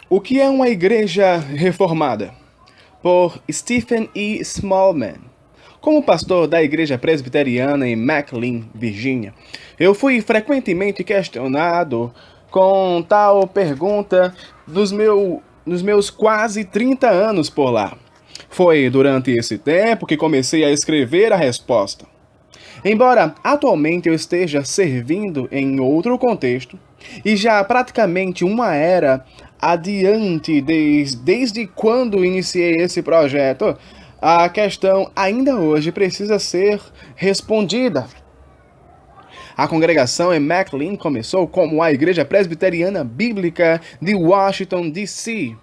O que é uma igreja reformada? Por Stephen E. Smallman. Como pastor da igreja presbiteriana em McLean, Virgínia, eu fui frequentemente questionado com tal pergunta nos meus quase 30 anos por lá. Foi durante esse tempo que comecei a escrever a resposta. Embora atualmente eu esteja servindo em outro contexto, e já praticamente uma era adiante desde quando iniciei esse projeto, a questão ainda hoje precisa ser respondida. A congregação em McLean começou como a Igreja Presbiteriana Bíblica de Washington, D.C.,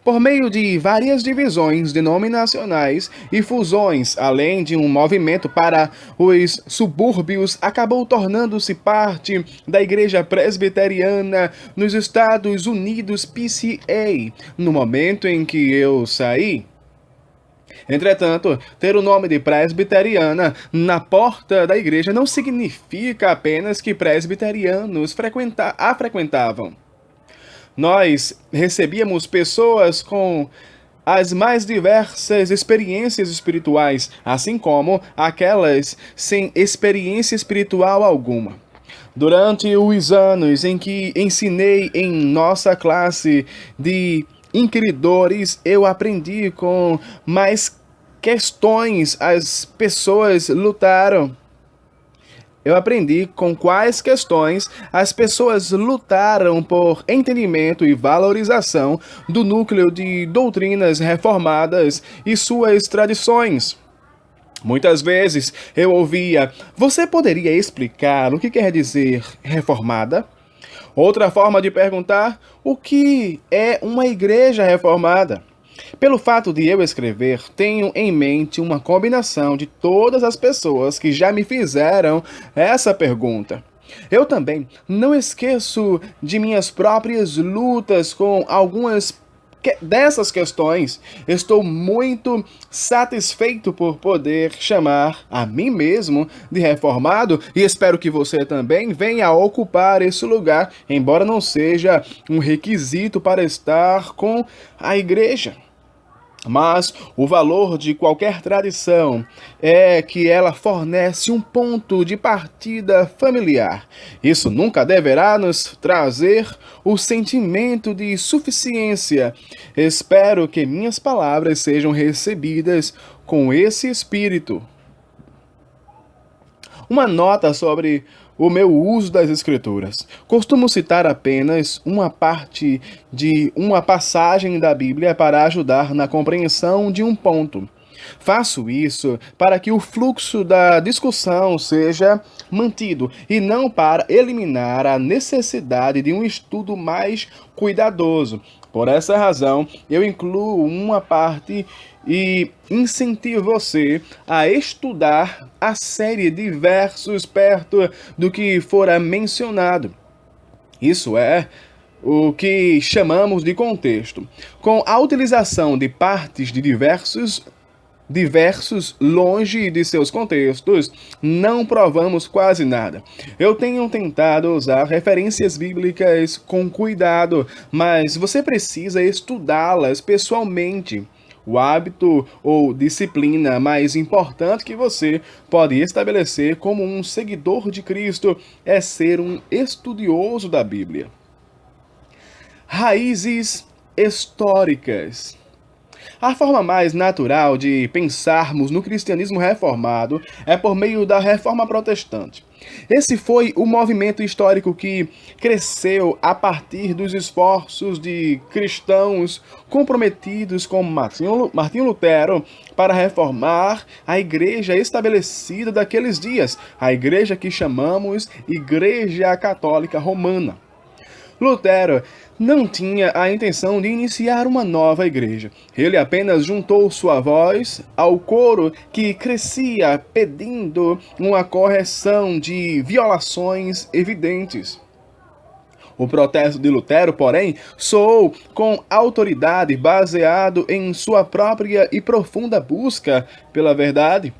por meio de várias divisões denominacionais e fusões, além de um movimento para os subúrbios, acabou tornando-se parte da Igreja Presbiteriana nos Estados Unidos, PCA, no momento em que eu saí. Entretanto, ter o nome de presbiteriana na porta da igreja não significa apenas que presbiterianos a frequentavam. Nós recebíamos pessoas com as mais diversas experiências espirituais, assim como aquelas sem experiência espiritual alguma. Durante os anos em que ensinei em nossa classe de inquiridores, eu aprendi com mais questões as pessoas lutaram. Eu aprendi com quais questões as pessoas lutaram por entendimento e valorização do núcleo de doutrinas reformadas e suas tradições. Muitas vezes eu ouvia: você poderia explicar o que quer dizer reformada? Outra forma de perguntar: o que é uma igreja reformada? Pelo fato de eu escrever, tenho em mente uma combinação de todas as pessoas que já me fizeram essa pergunta. Eu também não esqueço de minhas próprias lutas com algumas dessas questões. Estou muito satisfeito por poder chamar a mim mesmo de reformado e espero que você também venha a ocupar esse lugar, embora não seja um requisito para estar com a igreja. Mas o valor de qualquer tradição é que ela fornece um ponto de partida familiar. Isso nunca deverá nos trazer o sentimento de suficiência. Espero que minhas palavras sejam recebidas com esse espírito. Uma nota sobre o meu uso das escrituras. Costumo citar apenas uma parte de uma passagem da Bíblia para ajudar na compreensão de um ponto. Faço isso para que o fluxo da discussão seja mantido e não para eliminar a necessidade de um estudo mais cuidadoso. Por essa razão, eu incluo uma parte e incentivo você a estudar a série de versos perto do que fora mencionado. Isso é o que chamamos de contexto. Com a utilização de partes de diversos longe de seus contextos, não provamos quase nada. Eu tenho tentado usar referências bíblicas com cuidado, mas você precisa estudá-las pessoalmente. O hábito ou disciplina mais importante que você pode estabelecer como um seguidor de Cristo é ser um estudioso da Bíblia. Raízes históricas. A forma mais natural de pensarmos no cristianismo reformado é por meio da Reforma Protestante. Esse foi o movimento histórico que cresceu a partir dos esforços de cristãos comprometidos com Martinho Lutero para reformar a igreja estabelecida daqueles dias, a igreja que chamamos Igreja Católica Romana. Lutero não tinha a intenção de iniciar uma nova igreja. Ele apenas juntou sua voz ao coro que crescia pedindo uma correção de violações evidentes. O protesto de Lutero, porém, soou com autoridade baseado em sua própria e profunda busca pela verdade.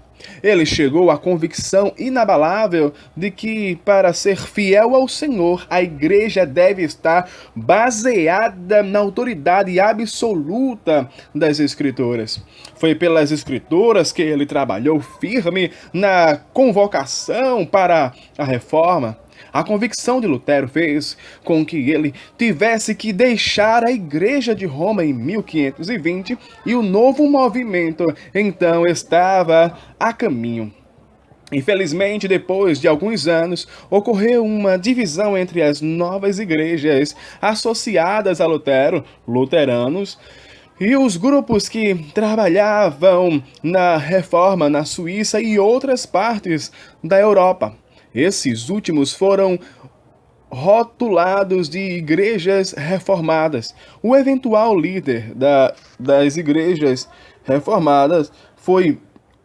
Ele chegou à convicção inabalável de que, para ser fiel ao Senhor, a igreja deve estar baseada na autoridade absoluta das Escrituras. Foi pelas Escrituras que ele trabalhou firme na convocação para a reforma. A convicção de Lutero fez com que ele tivesse que deixar a Igreja de Roma em 1520 e o novo movimento então estava a caminho. Infelizmente, depois de alguns anos, ocorreu uma divisão entre as novas igrejas associadas a Lutero, luteranos, e os grupos que trabalhavam na reforma na Suíça e outras partes da Europa. Esses últimos foram rotulados de igrejas reformadas. O eventual líder das igrejas reformadas foi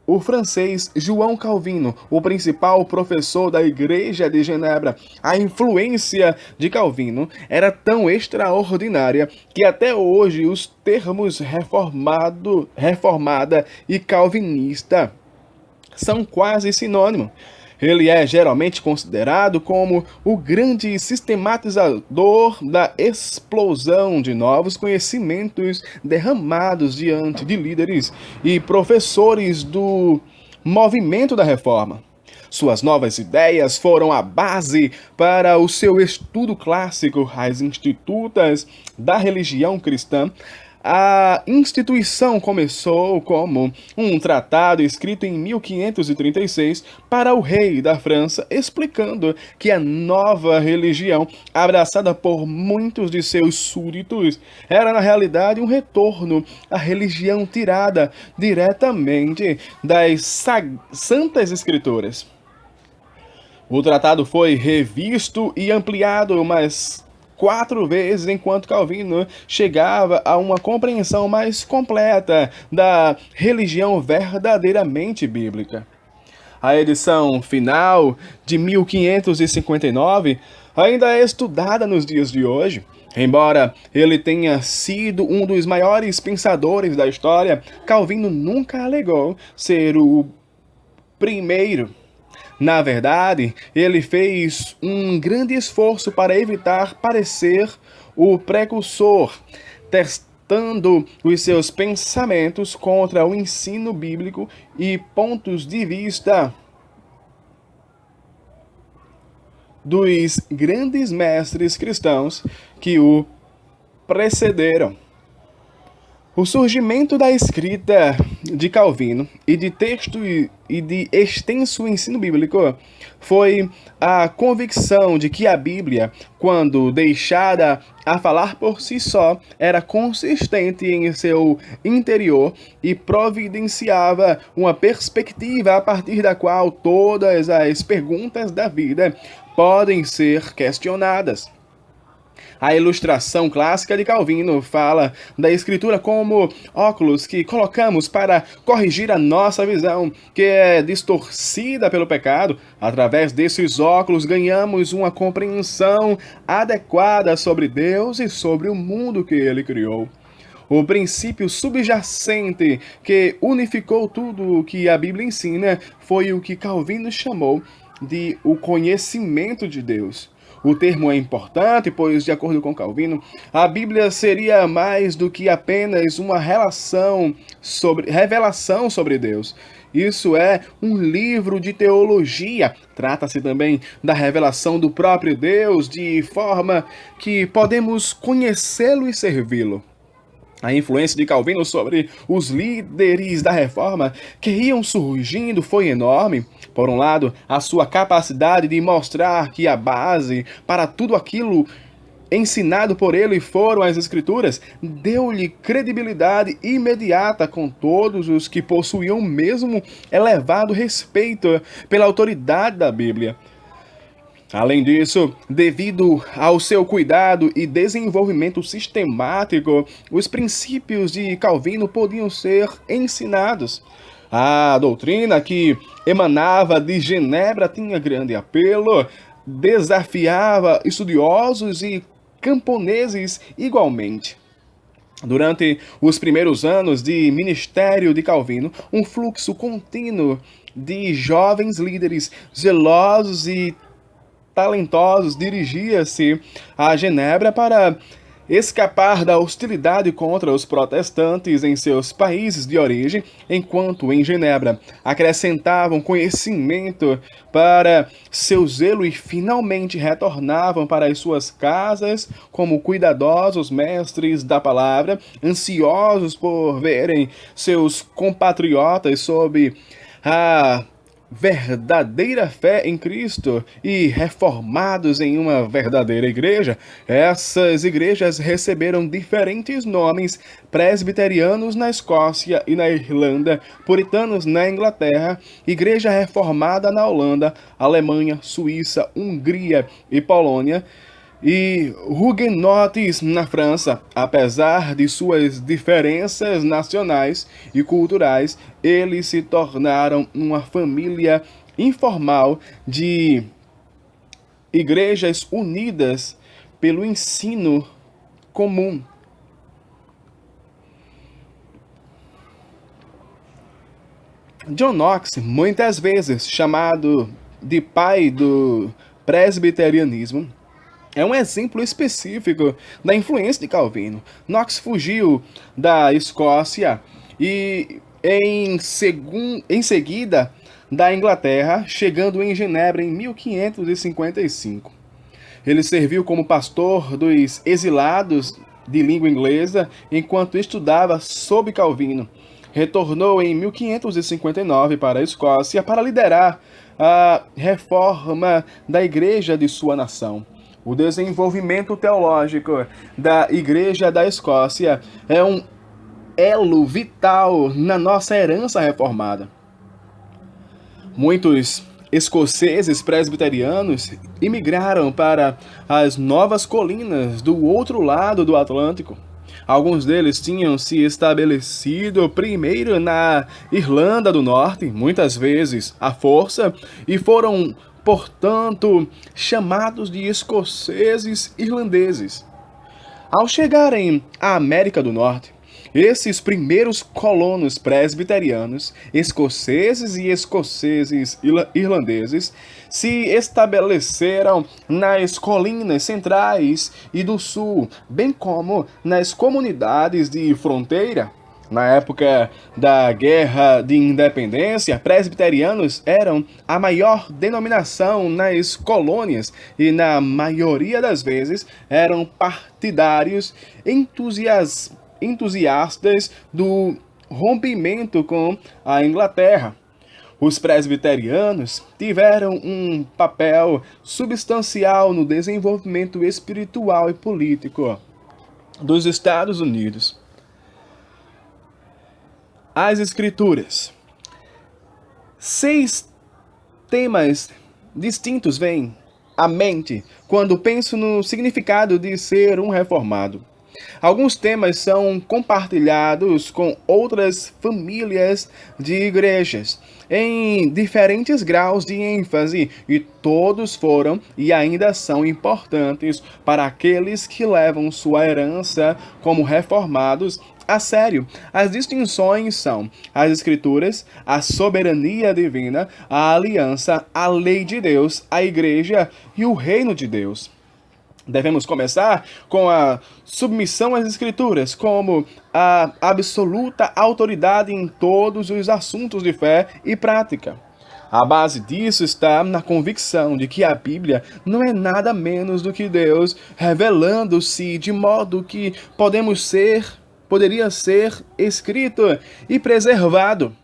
o francês João Calvino, o principal professor da Igreja de Genebra. A influência de Calvino era tão extraordinária que até hoje os termos reformada e calvinista são quase sinônimos. Ele é geralmente considerado como o grande sistematizador da explosão de novos conhecimentos derramados diante de líderes e professores do movimento da reforma. Suas novas ideias foram a base para o seu estudo clássico, as institutas da religião cristã. A instituição começou como um tratado escrito em 1536 para o rei da França, explicando que a nova religião, abraçada por muitos de seus súditos, era na realidade um retorno à religião tirada diretamente das Santas Escrituras. O tratado foi revisto e ampliado, mas 4 vezes, enquanto Calvino chegava a uma compreensão mais completa da religião verdadeiramente bíblica. A edição final de 1559 ainda é estudada nos dias de hoje. Embora ele tenha sido um dos maiores pensadores da história, Calvino nunca alegou ser o primeiro. Na verdade, ele fez um grande esforço para evitar parecer o precursor, testando os seus pensamentos contra o ensino bíblico e pontos de vista dos grandes mestres cristãos que o precederam. O surgimento da escrita de Calvino e de texto e de extenso ensino bíblico foi a convicção de que a Bíblia, quando deixada a falar por si só, era consistente em seu interior e providenciava uma perspectiva a partir da qual todas as perguntas da vida podem ser questionadas. A ilustração clássica de Calvino fala da Escritura como óculos que colocamos para corrigir a nossa visão, que é distorcida pelo pecado. Através desses óculos, ganhamos uma compreensão adequada sobre Deus e sobre o mundo que Ele criou. O princípio subjacente que unificou tudo o que a Bíblia ensina foi o que Calvino chamou de o conhecimento de Deus. O termo é importante, pois, de acordo com Calvino, a Bíblia seria mais do que apenas uma revelação sobre Deus. Isso é um livro de teologia. Trata-se também da revelação do próprio Deus, de forma que podemos conhecê-lo e servi-lo. A influência de Calvino sobre os líderes da reforma que iam surgindo foi enorme. Por um lado, a sua capacidade de mostrar que a base para tudo aquilo ensinado por ele foram as Escrituras, deu-lhe credibilidade imediata com todos os que possuíam o mesmo elevado respeito pela autoridade da Bíblia. Além disso, devido ao seu cuidado e desenvolvimento sistemático, os princípios de Calvino podiam ser ensinados. A doutrina que emanava de Genebra tinha grande apelo, desafiava estudiosos e camponeses igualmente. Durante os primeiros anos de ministério de Calvino, um fluxo contínuo de jovens líderes zelosos e talentosos dirigia-se a Genebra para escapar da hostilidade contra os protestantes em seus países de origem, enquanto em Genebra acrescentavam conhecimento para seu zelo e finalmente retornavam para as suas casas como cuidadosos mestres da palavra, ansiosos por verem seus compatriotas sob a verdadeira fé em Cristo e reformados em uma verdadeira igreja. Essas igrejas receberam diferentes nomes: presbiterianos na Escócia e na Irlanda, puritanos na Inglaterra, igreja reformada na Holanda, Alemanha, Suíça, Hungria e Polônia, e huguenotes na França. Apesar de suas diferenças nacionais e culturais, eles se tornaram uma família informal de igrejas unidas pelo ensino comum. John Knox, muitas vezes chamado de pai do presbiterianismo, é um exemplo específico da influência de Calvino. Knox fugiu da Escócia e em seguida da Inglaterra, chegando em Genebra em 1555. Ele serviu como pastor dos exilados de língua inglesa enquanto estudava sob Calvino. Retornou em 1559 para a Escócia para liderar a reforma da igreja de sua nação. O desenvolvimento teológico da Igreja da Escócia é um elo vital na nossa herança reformada. Muitos escoceses presbiterianos imigraram para as novas colinas do outro lado do Atlântico. Alguns deles tinham se estabelecido primeiro na Irlanda do Norte, muitas vezes à força, e foram, portanto, chamados de escoceses irlandeses. Ao chegarem à América do Norte, esses primeiros colonos presbiterianos, escoceses e irlandeses, se estabeleceram nas colinas centrais e do sul, bem como nas comunidades de fronteira. Na época da Guerra de Independência, presbiterianos eram a maior denominação nas colônias e, na maioria das vezes, eram partidários entusiastas do rompimento com a Inglaterra. Os presbiterianos tiveram um papel substancial no desenvolvimento espiritual e político dos Estados Unidos. As Escrituras. 6 temas distintos vêm à mente quando penso no significado de ser um reformado. Alguns temas são compartilhados com outras famílias de igrejas em diferentes graus de ênfase, e todos foram e ainda são importantes para aqueles que levam sua herança como reformados a sério. As distinções são as Escrituras, a soberania divina, a aliança, a lei de Deus, a igreja e o reino de Deus. Devemos começar com a submissão às Escrituras, como a absoluta autoridade em todos os assuntos de fé e prática. A base disso está na convicção de que a Bíblia não é nada menos do que Deus revelando-se de modo que poderia ser escrito e preservado.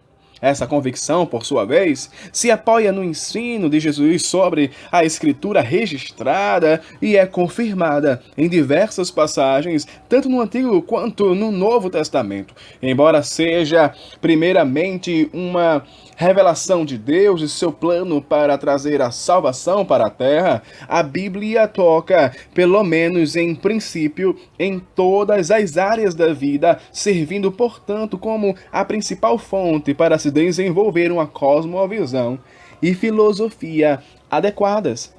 Essa convicção, por sua vez, se apoia no ensino de Jesus sobre a Escritura registrada e é confirmada em diversas passagens, tanto no Antigo quanto no Novo Testamento. Embora seja primeiramente uma revelação de Deus e seu plano para trazer a salvação para a terra, a Bíblia toca, pelo menos em princípio, em todas as áreas da vida, servindo, portanto, como a principal fonte para se desenvolver uma cosmovisão e filosofia adequadas.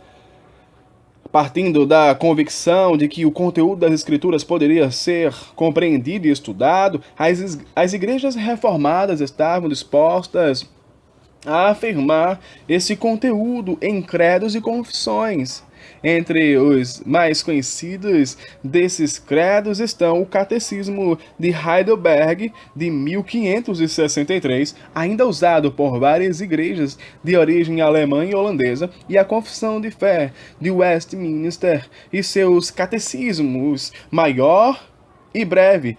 Partindo da convicção de que o conteúdo das Escrituras poderia ser compreendido e estudado, as igrejas reformadas estavam dispostas a afirmar esse conteúdo em credos e confissões. Entre os mais conhecidos desses credos estão o Catecismo de Heidelberg, de 1563, ainda usado por várias igrejas de origem alemã e holandesa, e a Confissão de Fé de Westminster e seus catecismos maior e breve,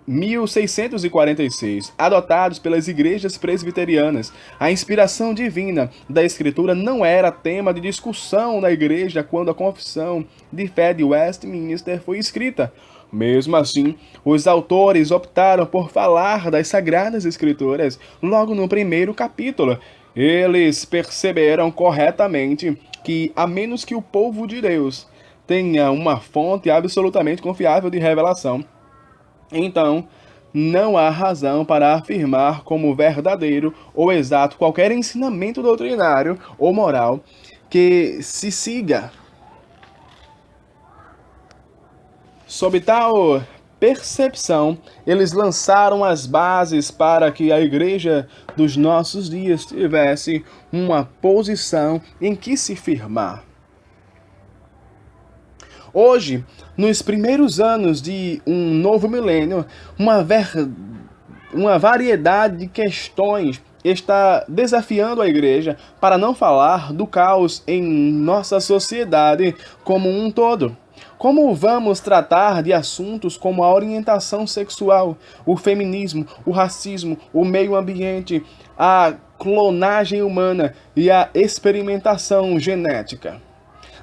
1646, adotados pelas igrejas presbiterianas. A inspiração divina da Escritura não era tema de discussão na igreja quando a Confissão de Fé de Westminster foi escrita. Mesmo assim, os autores optaram por falar das Sagradas Escrituras logo no primeiro capítulo. Eles perceberam corretamente que, a menos que o povo de Deus tenha uma fonte absolutamente confiável de revelação, então, não há razão para afirmar como verdadeiro ou exato qualquer ensinamento doutrinário ou moral que se siga. Sob tal percepção, eles lançaram as bases para que a igreja dos nossos dias tivesse uma posição em que se firmar. Hoje, nos primeiros anos de um novo milênio, uma variedade de questões está desafiando a igreja, para não falar do caos em nossa sociedade como um todo. Como vamos tratar de assuntos como a orientação sexual, o feminismo, o racismo, o meio ambiente, a clonagem humana e a experimentação genética?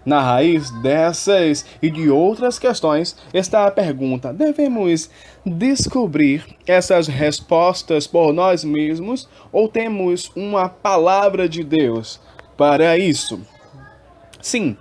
Na raiz dessas e de outras questões está a pergunta: devemos descobrir essas respostas por nós mesmos ou temos uma palavra de Deus para isso? Sim,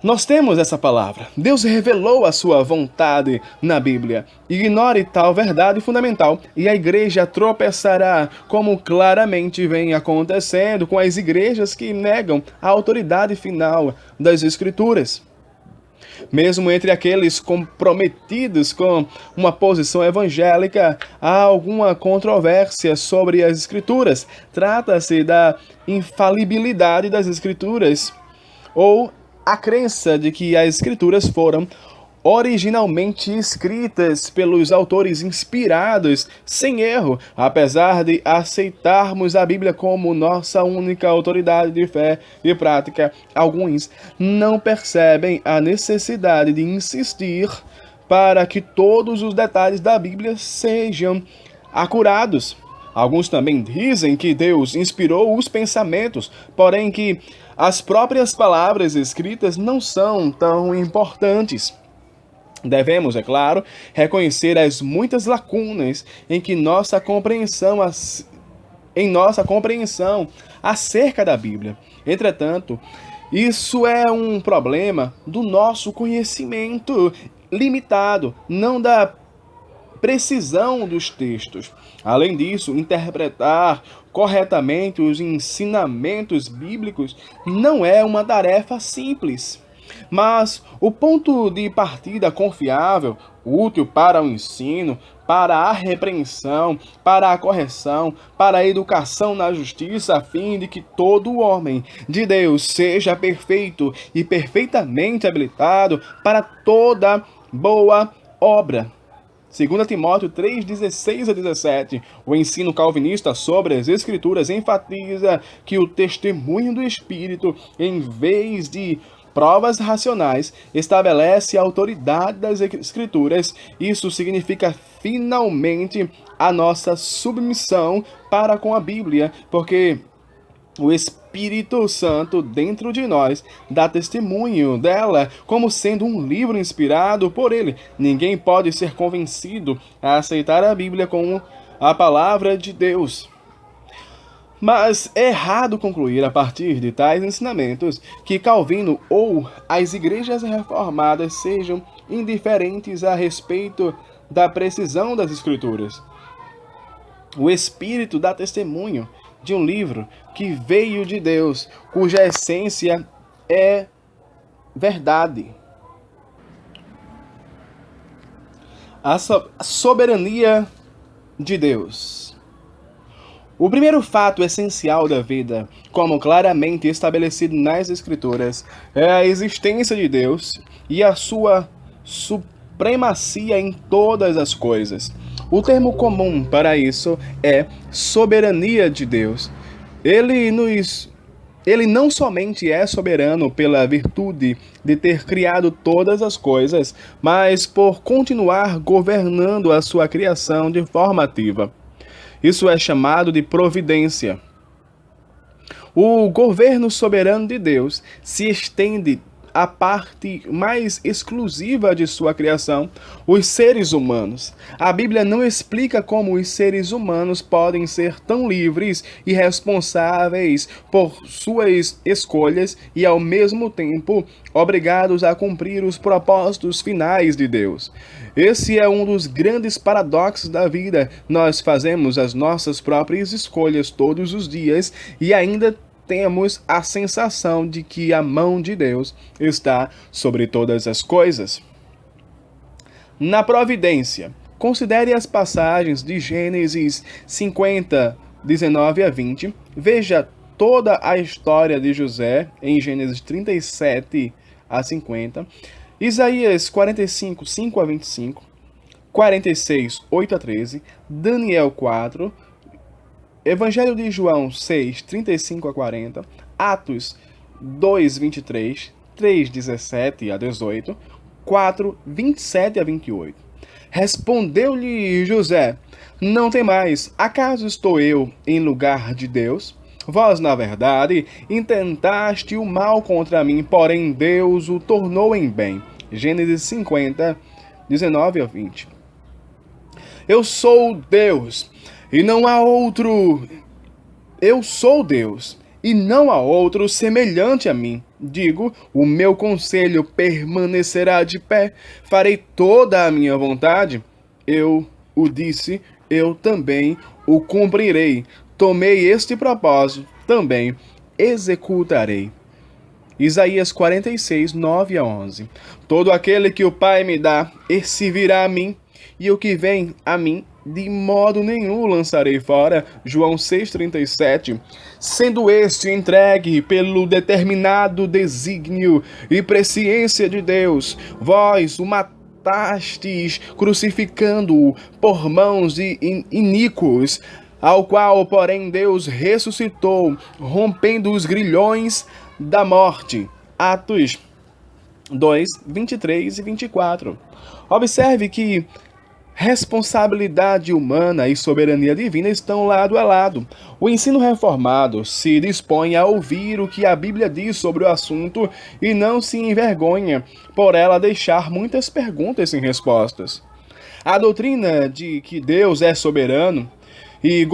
nós temos essa palavra. Deus revelou a sua vontade na Bíblia. Ignore tal verdade fundamental e a igreja tropeçará, como claramente vem acontecendo com as igrejas que negam a autoridade final das Escrituras. Mesmo entre aqueles comprometidos com uma posição evangélica, há alguma controvérsia sobre as Escrituras. Trata-se da infalibilidade das Escrituras ou a crença de que as Escrituras foram originalmente escritas pelos autores inspirados sem erro, apesar de aceitarmos a Bíblia como nossa única autoridade de fé e prática. Alguns não percebem a necessidade de insistir para que todos os detalhes da Bíblia sejam acurados. Alguns também dizem que Deus inspirou os pensamentos, porém que as próprias palavras escritas não são tão importantes. Devemos, é claro, reconhecer as muitas lacunas em nossa compreensão acerca da Bíblia. Entretanto, isso é um problema do nosso conhecimento limitado, não da precisão dos textos. Além disso, interpretar corretamente os ensinamentos bíblicos não é uma tarefa simples. Mas o ponto de partida confiável, útil para o ensino, para a repreensão, para a correção, para a educação na justiça, a fim de que todo homem de Deus seja perfeito e perfeitamente habilitado para toda boa obra. 2 Timóteo 3, 16 a 17, o ensino calvinista sobre as Escrituras enfatiza que o testemunho do Espírito, em vez de provas racionais, estabelece a autoridade das Escrituras. Isso significa finalmente a nossa submissão para com a Bíblia, porque o Espírito Santo dentro de nós dá testemunho dela como sendo um livro inspirado por ele. Ninguém pode ser convencido a aceitar a Bíblia como a palavra de Deus. Mas é errado concluir a partir de tais ensinamentos que Calvino ou as igrejas reformadas sejam indiferentes a respeito da precisão das Escrituras. O Espírito dá testemunho de um livro que veio de Deus, cuja essência é verdade. A soberania de Deus. O primeiro fato essencial da vida, como claramente estabelecido nas Escrituras, é a existência de Deus e a sua supremacia em todas as coisas. O termo comum para isso é soberania de Deus. Ele não somente é soberano pela virtude de ter criado todas as coisas, mas por continuar governando a sua criação de forma ativa. Isso é chamado de providência. O governo soberano de Deus se estende à parte mais exclusiva de sua criação, os seres humanos. A Bíblia não explica como os seres humanos podem ser tão livres e responsáveis por suas escolhas e, ao mesmo tempo, obrigados a cumprir os propósitos finais de Deus. Esse é um dos grandes paradoxos da vida. Nós fazemos as nossas próprias escolhas todos os dias e ainda temos a sensação de que a mão de Deus está sobre todas as coisas. Na providência, considere as passagens de Gênesis 50, 19 a 20. Veja toda a história de José em Gênesis 37 a 50. Isaías 45, 5 a 25. 46, 8 a 13. Daniel 4. Evangelho de João 6, 35 a 40, Atos 2, 23, 3, 17 a 18, 4, 27 a 28. Respondeu-lhe José: Não temais, acaso estou eu em lugar de Deus? Vós, na verdade, intentaste o mal contra mim, porém Deus o tornou em bem. Gênesis 50, 19 a 20. Eu sou Deus, e não há outro. Eu sou Deus, e não há outro semelhante a mim. Digo, o meu conselho permanecerá de pé, farei toda a minha vontade. Eu o disse, eu também o cumprirei. Tomei este propósito, também executarei. Isaías 46, 9 a 11. Todo aquele que o Pai me dá, esse virá a mim, e o que vem a mim, de modo nenhum lançarei fora. João 6,37. Sendo este entregue pelo determinado desígnio e presciência de Deus, vós o matastes, crucificando-o por mãos de iníquos, ao qual, porém, Deus ressuscitou, rompendo os grilhões da morte. Atos 2, 23 e 24. Observe que responsabilidade humana e soberania divina estão lado a lado. O ensino reformado se dispõe a ouvir o que a Bíblia diz sobre o assunto e não se envergonha por ela deixar muitas perguntas sem respostas. A doutrina de que Deus é soberano e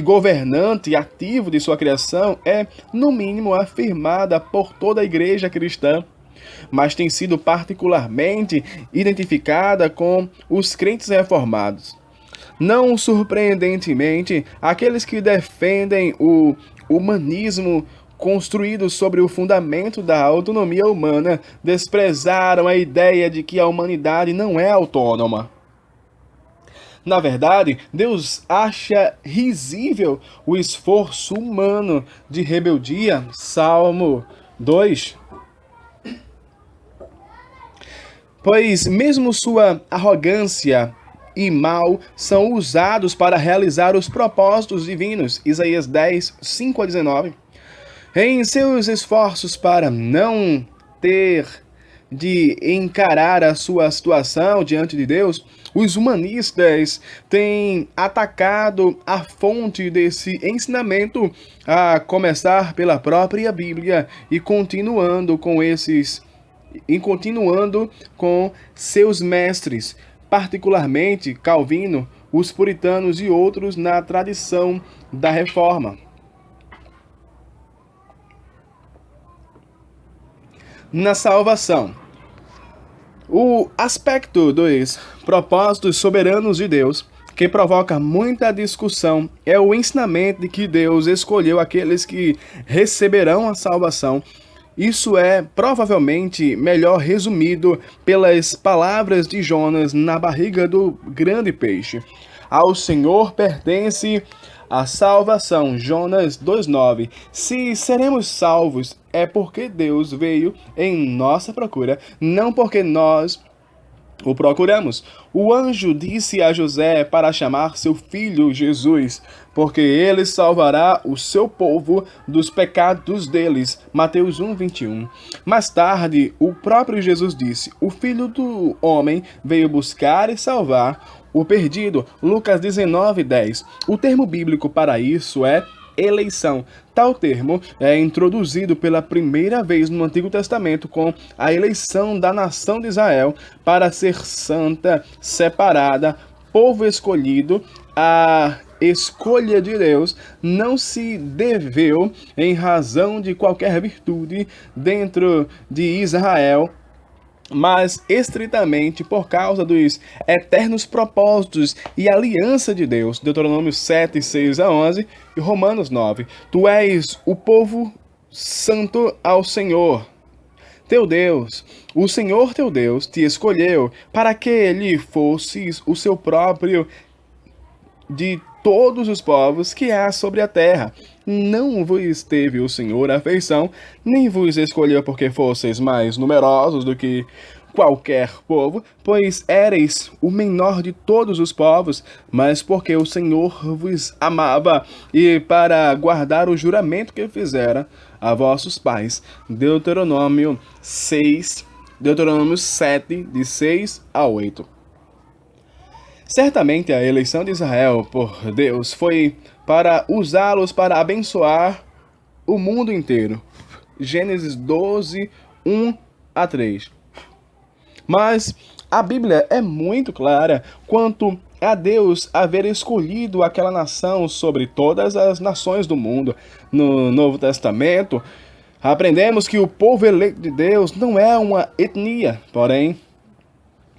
governante ativo de sua criação é, no mínimo, afirmada por toda a igreja cristã, mas tem sido particularmente identificada com os crentes reformados. Não surpreendentemente, aqueles que defendem o humanismo construído sobre o fundamento da autonomia humana desprezaram a ideia de que a humanidade não é autônoma. Na verdade, Deus acha risível o esforço humano de rebeldia. Salmo 2. Pois mesmo sua arrogância e mal são usados para realizar os propósitos divinos. Isaías 10, 5 a 19. Em seus esforços para não ter de encarar a sua situação diante de Deus, os humanistas têm atacado a fonte desse ensinamento, a começar pela própria Bíblia e continuando com seus mestres, particularmente Calvino, os puritanos e outros na tradição da Reforma. Na salvação, o aspecto dos propósitos soberanos de Deus que provoca muita discussão é o ensinamento de que Deus escolheu aqueles que receberão a salvação. Isso é provavelmente melhor resumido pelas palavras de Jonas na barriga do grande peixe. Ao Senhor pertence a salvação. Jonas 2,9. Se seremos salvos, é porque Deus veio em nossa procura, não porque nós o procuramos. O anjo disse a José para chamar seu filho Jesus, porque ele salvará o seu povo dos pecados deles. Mateus 1:21. Mais tarde, o próprio Jesus disse: o Filho do Homem veio buscar e salvar o perdido. Lucas 19:10. O termo bíblico para isso é eleição. Tal termo é introduzido pela primeira vez no Antigo Testamento com a eleição da nação de Israel para ser santa, separada, povo escolhido. A escolha de Deus não se deveu em razão de qualquer virtude dentro de Israel, mas estritamente por causa dos eternos propósitos e aliança de Deus. Deuteronômio 7, 6-11 e Romanos 9. Tu és o povo santo ao Senhor teu Deus. O Senhor teu Deus te escolheu para que ele fosses o seu próprio de todos os povos que há sobre a terra. Não vos teve o Senhor afeição, nem vos escolheu porque fosseis mais numerosos do que qualquer povo, pois éreis o menor de todos os povos, mas porque o Senhor vos amava e para guardar o juramento que fizera a vossos pais. Deuteronômio 7, de 6-8. Certamente a eleição de Israel por Deus foi para usá-los para abençoar o mundo inteiro. Gênesis 12, 1-3. Mas a Bíblia é muito clara quanto a Deus haver escolhido aquela nação sobre todas as nações do mundo. No Novo Testamento, aprendemos que o povo eleito de Deus não é uma etnia, porém,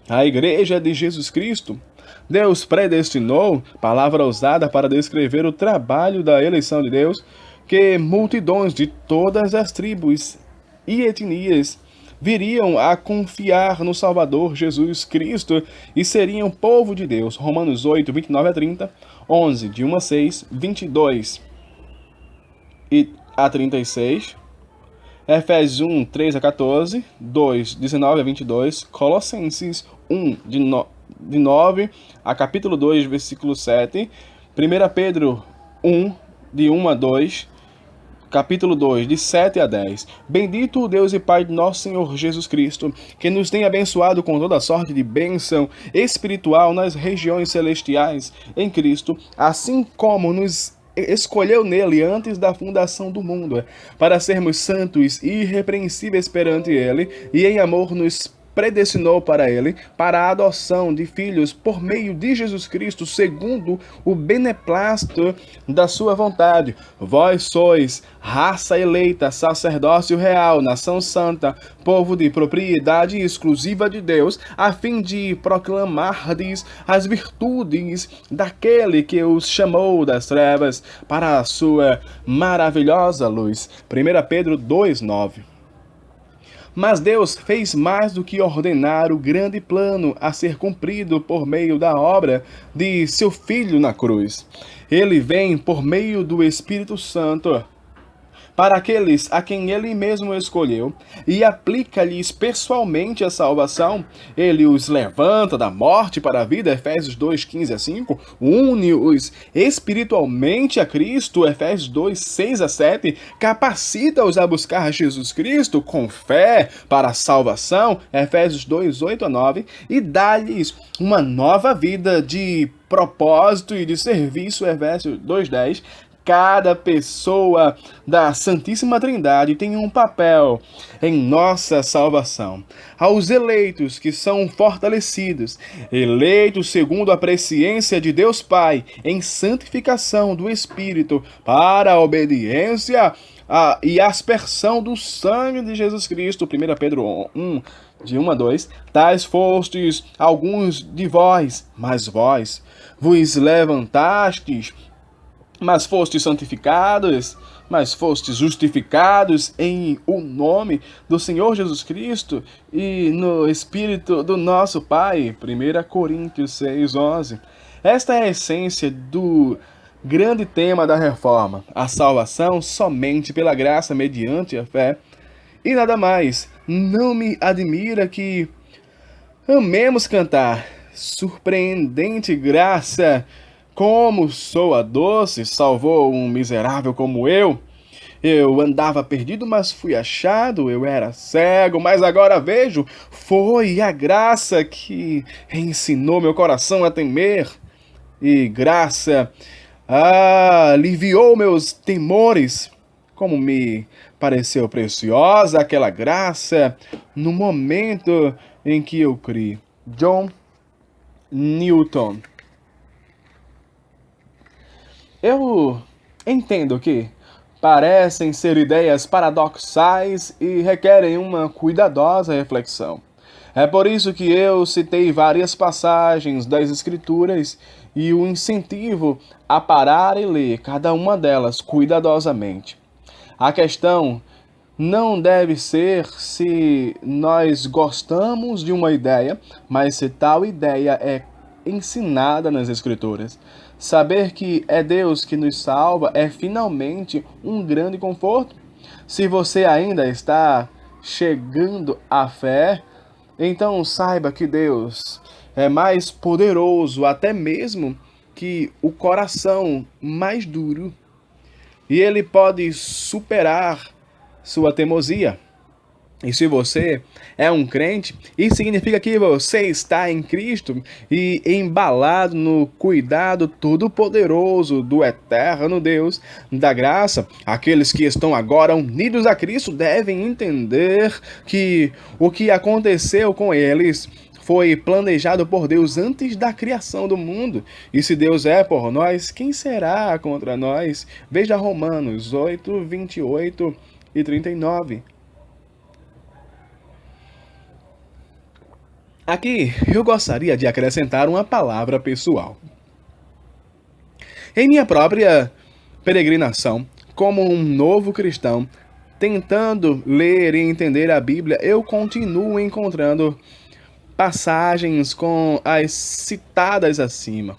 a Igreja de Jesus Cristo. Deus predestinou, palavra usada para descrever o trabalho da eleição de Deus, que multidões de todas as tribos e etnias viriam a confiar no Salvador Jesus Cristo e seriam povo de Deus. Romanos 8, 29-30, 11, de 1-6, 22 a 36, Efésios 1, 3-14, 2, 19-22, Colossenses 1, de 9 a capítulo 2, versículo 7, 1 Pedro 1, de 1-2, capítulo 2, de 7-10. Bendito o Deus e Pai de nosso Senhor Jesus Cristo, que nos tem abençoado com toda sorte de bênção espiritual nas regiões celestiais em Cristo, assim como nos escolheu nele antes da fundação do mundo, para sermos santos e irrepreensíveis perante ele, e em amor nos predestinou para ele, para a adoção de filhos por meio de Jesus Cristo, segundo o beneplácito da sua vontade. Vós sois raça eleita, sacerdócio real, nação santa, povo de propriedade exclusiva de Deus, a fim de proclamardes as virtudes daquele que os chamou das trevas para a sua maravilhosa luz. 1 Pedro 2:9. Mas Deus fez mais do que ordenar o grande plano a ser cumprido por meio da obra de seu Filho na cruz. Ele vem por meio do Espírito Santo para aqueles a quem ele mesmo escolheu, e aplica-lhes pessoalmente a salvação. Ele os levanta da morte para a vida, Efésios 2, 15-5, une-os espiritualmente a Cristo, Efésios 2, 6-7, capacita-os a buscar Jesus Cristo com fé para a salvação, Efésios 2, 8-9, e dá-lhes uma nova vida de propósito e de serviço, Efésios 2:10. Cada pessoa da Santíssima Trindade tem um papel em nossa salvação. Aos eleitos que são fortalecidos, eleitos segundo a presciência de Deus Pai, em santificação do Espírito, para a obediência e aspersão do sangue de Jesus Cristo, 1 Pedro 1, de 1-2, tais fostes alguns de vós, mas vós vos levantastes, mas fostes santificados, mas fostes justificados em o nome do Senhor Jesus Cristo e no Espírito do nosso Pai. 1 Coríntios 6:11. Esta é a essência do grande tema da reforma: a salvação somente pela graça mediante a fé e nada mais. Não me admira que amemos cantar surpreendente graça, como soa doce, salvou um miserável como eu. Eu andava perdido, mas fui achado. Eu era cego, mas agora vejo. Foi a graça que ensinou meu coração a temer. E graça aliviou meus temores. Como me pareceu preciosa aquela graça no momento em que eu criei. John Newton. Eu entendo que parecem ser ideias paradoxais e requerem uma cuidadosa reflexão. É por isso que eu citei várias passagens das Escrituras e o incentivo a parar e ler cada uma delas cuidadosamente. A questão não deve ser se nós gostamos de uma ideia, mas se tal ideia é ensinada nas Escrituras. Saber que é Deus que nos salva é finalmente um grande conforto. Se você ainda está chegando à fé, então saiba que Deus é mais poderoso até mesmo que o coração mais duro, e ele pode superar sua teimosia. E se você é um crente, isso significa que você está em Cristo e embalado no cuidado todo-poderoso do eterno Deus da graça. Aqueles que estão agora unidos a Cristo devem entender que o que aconteceu com eles foi planejado por Deus antes da criação do mundo. E se Deus é por nós, quem será contra nós? Veja Romanos 8, 28 e 39. Aqui eu gostaria de acrescentar uma palavra pessoal. Em minha própria peregrinação, como um novo cristão, tentando ler e entender a Bíblia, eu continuo encontrando passagens como as citadas acima.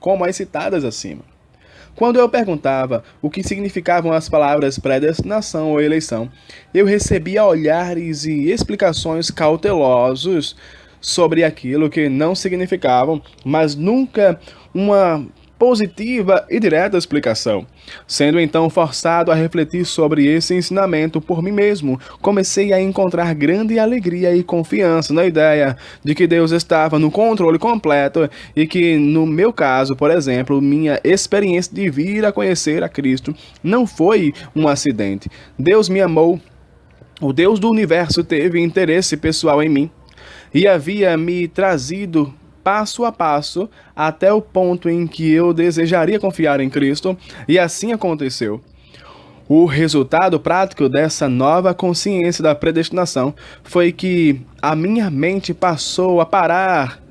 Quando eu perguntava o que significavam as palavras predestinação ou eleição, eu recebia olhares e explicações cautelosos sobre aquilo que não significavam, mas nunca uma positiva e direta explicação. Sendo então forçado a refletir sobre esse ensinamento por mim mesmo, comecei a encontrar grande alegria e confiança na ideia de que Deus estava no controle completo e que, no meu caso, por exemplo, minha experiência de vir a conhecer a Cristo não foi um acidente. Deus me amou. O Deus do universo teve interesse pessoal em mim e havia me trazido passo a passo até o ponto em que eu desejaria confiar em Cristo, e assim aconteceu. O resultado prático dessa nova consciência da predestinação foi que a minha mente passou a parar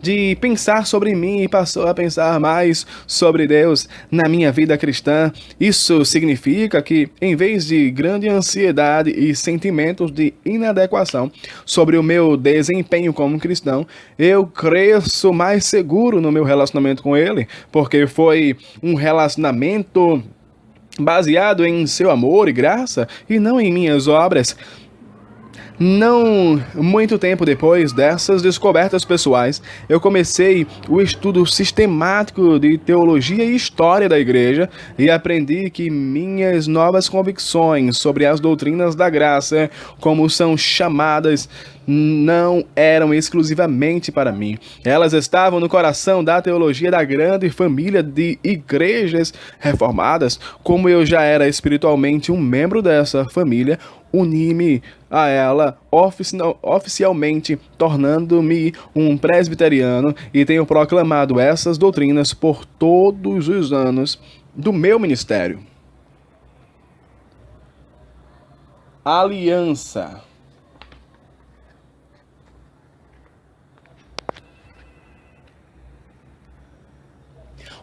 de pensar sobre mim e passou a pensar mais sobre Deus na minha vida cristã. Isso significa que, em vez de grande ansiedade e sentimentos de inadequação sobre o meu desempenho como cristão, eu cresço mais seguro no meu relacionamento com Ele, porque foi um relacionamento baseado em seu amor e graça e não em minhas obras. Não muito tempo depois dessas descobertas pessoais, eu comecei o estudo sistemático de teologia e história da igreja e aprendi que minhas novas convicções sobre as doutrinas da graça, como são chamadas, não eram exclusivamente para mim. Elas estavam no coração da teologia da grande família de igrejas reformadas. Como eu já era espiritualmente um membro dessa família, uni-me a ela oficialmente, tornando-me um presbiteriano, e tenho proclamado essas doutrinas por todos os anos do meu ministério. Aliança.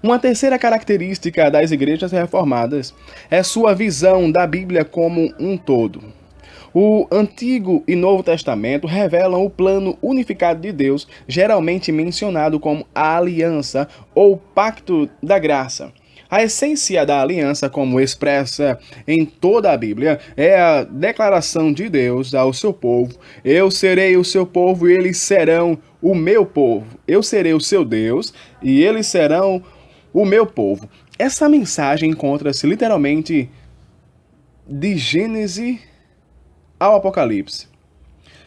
Uma terceira característica das igrejas reformadas é sua visão da Bíblia como um todo. O Antigo e Novo Testamento revelam o plano unificado de Deus, geralmente mencionado como a aliança ou pacto da graça. A essência da aliança, como expressa em toda a Bíblia, é a declaração de Deus ao seu povo: eu serei o seu povo e eles serão o meu povo. Eu serei o seu Deus e eles serão o meu povo. Essa mensagem encontra-se literalmente de Gênesis ao Apocalipse.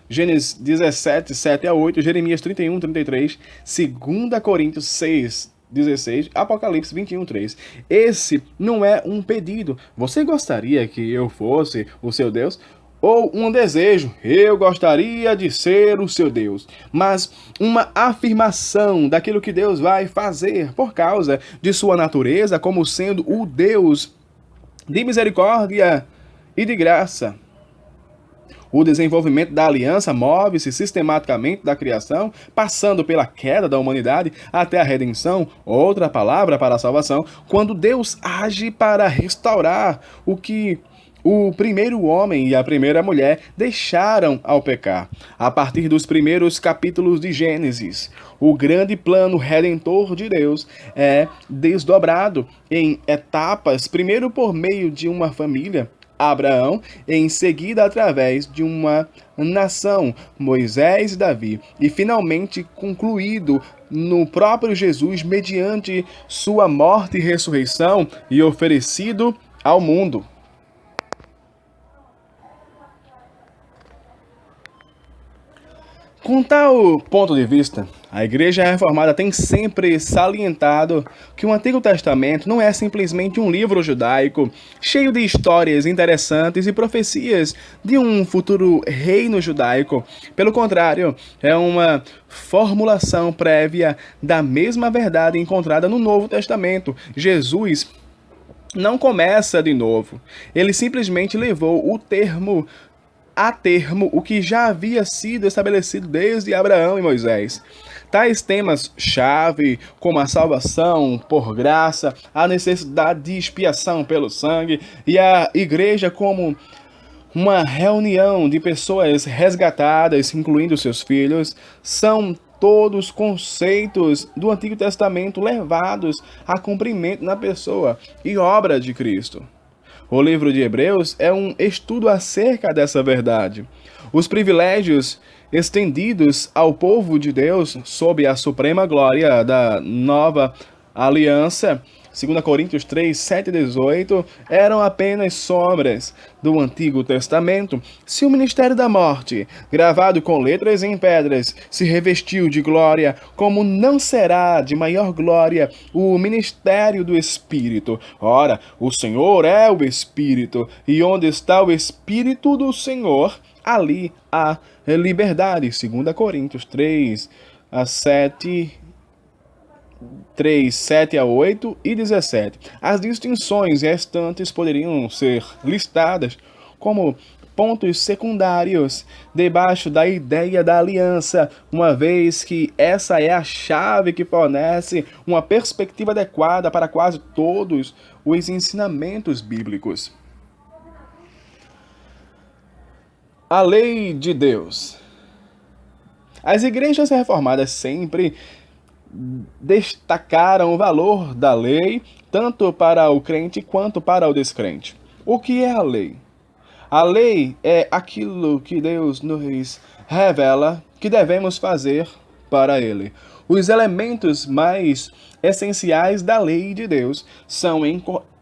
Gênesis 17, 7 a 8, Jeremias 31, 33, 2 Coríntios 6, 16, Apocalipse 21, 3. Esse não é um pedido. Você gostaria que eu fosse o seu Deus? Ou um desejo, eu gostaria de ser o seu Deus, mas uma afirmação daquilo que Deus vai fazer por causa de sua natureza como sendo o Deus de misericórdia e de graça. O desenvolvimento da aliança move-se sistematicamente da criação, passando pela queda da humanidade até a redenção, outra palavra para a salvação, quando Deus age para restaurar o que o primeiro homem e a primeira mulher deixaram ao pecar. A partir dos primeiros capítulos de Gênesis, o grande plano redentor de Deus é desdobrado em etapas, primeiro por meio de uma família, Abraão, em seguida através de uma nação, Moisés e Davi, e finalmente concluído no próprio Jesus mediante sua morte e ressurreição e oferecido ao mundo. Com tal ponto de vista, a Igreja Reformada tem sempre salientado que o Antigo Testamento não é simplesmente um livro judaico cheio de histórias interessantes e profecias de um futuro reino judaico. Pelo contrário, é uma formulação prévia da mesma verdade encontrada no Novo Testamento. Jesus não começa de novo. Ele simplesmente levou a termo o que já havia sido estabelecido desde Abraão e Moisés. Tais temas-chave, como a salvação por graça, a necessidade de expiação pelo sangue e a igreja como uma reunião de pessoas resgatadas, incluindo seus filhos, são todos conceitos do Antigo Testamento levados a cumprimento na pessoa e obra de Cristo. O livro de Hebreus é um estudo acerca dessa verdade. Os privilégios estendidos ao povo de Deus sob a suprema glória da nova aliança, 2 Coríntios 3, 7 e 18, eram apenas sombras do Antigo Testamento. Se o ministério da morte, gravado com letras em pedras, se revestiu de glória, como não será de maior glória o ministério do Espírito? Ora, o Senhor é o Espírito, e onde está o Espírito do Senhor, ali há liberdade. 2 Coríntios 3, a 3, 7 a 8 e 17. As distinções restantes poderiam ser listadas como pontos secundários debaixo da ideia da aliança, uma vez que essa é a chave que fornece uma perspectiva adequada para quase todos os ensinamentos bíblicos. A lei de Deus. As igrejas reformadas sempre destacaram o valor da lei, tanto para o crente quanto para o descrente. O que é a lei? A lei é aquilo que Deus nos revela que devemos fazer para Ele. Os elementos mais essenciais da lei de Deus são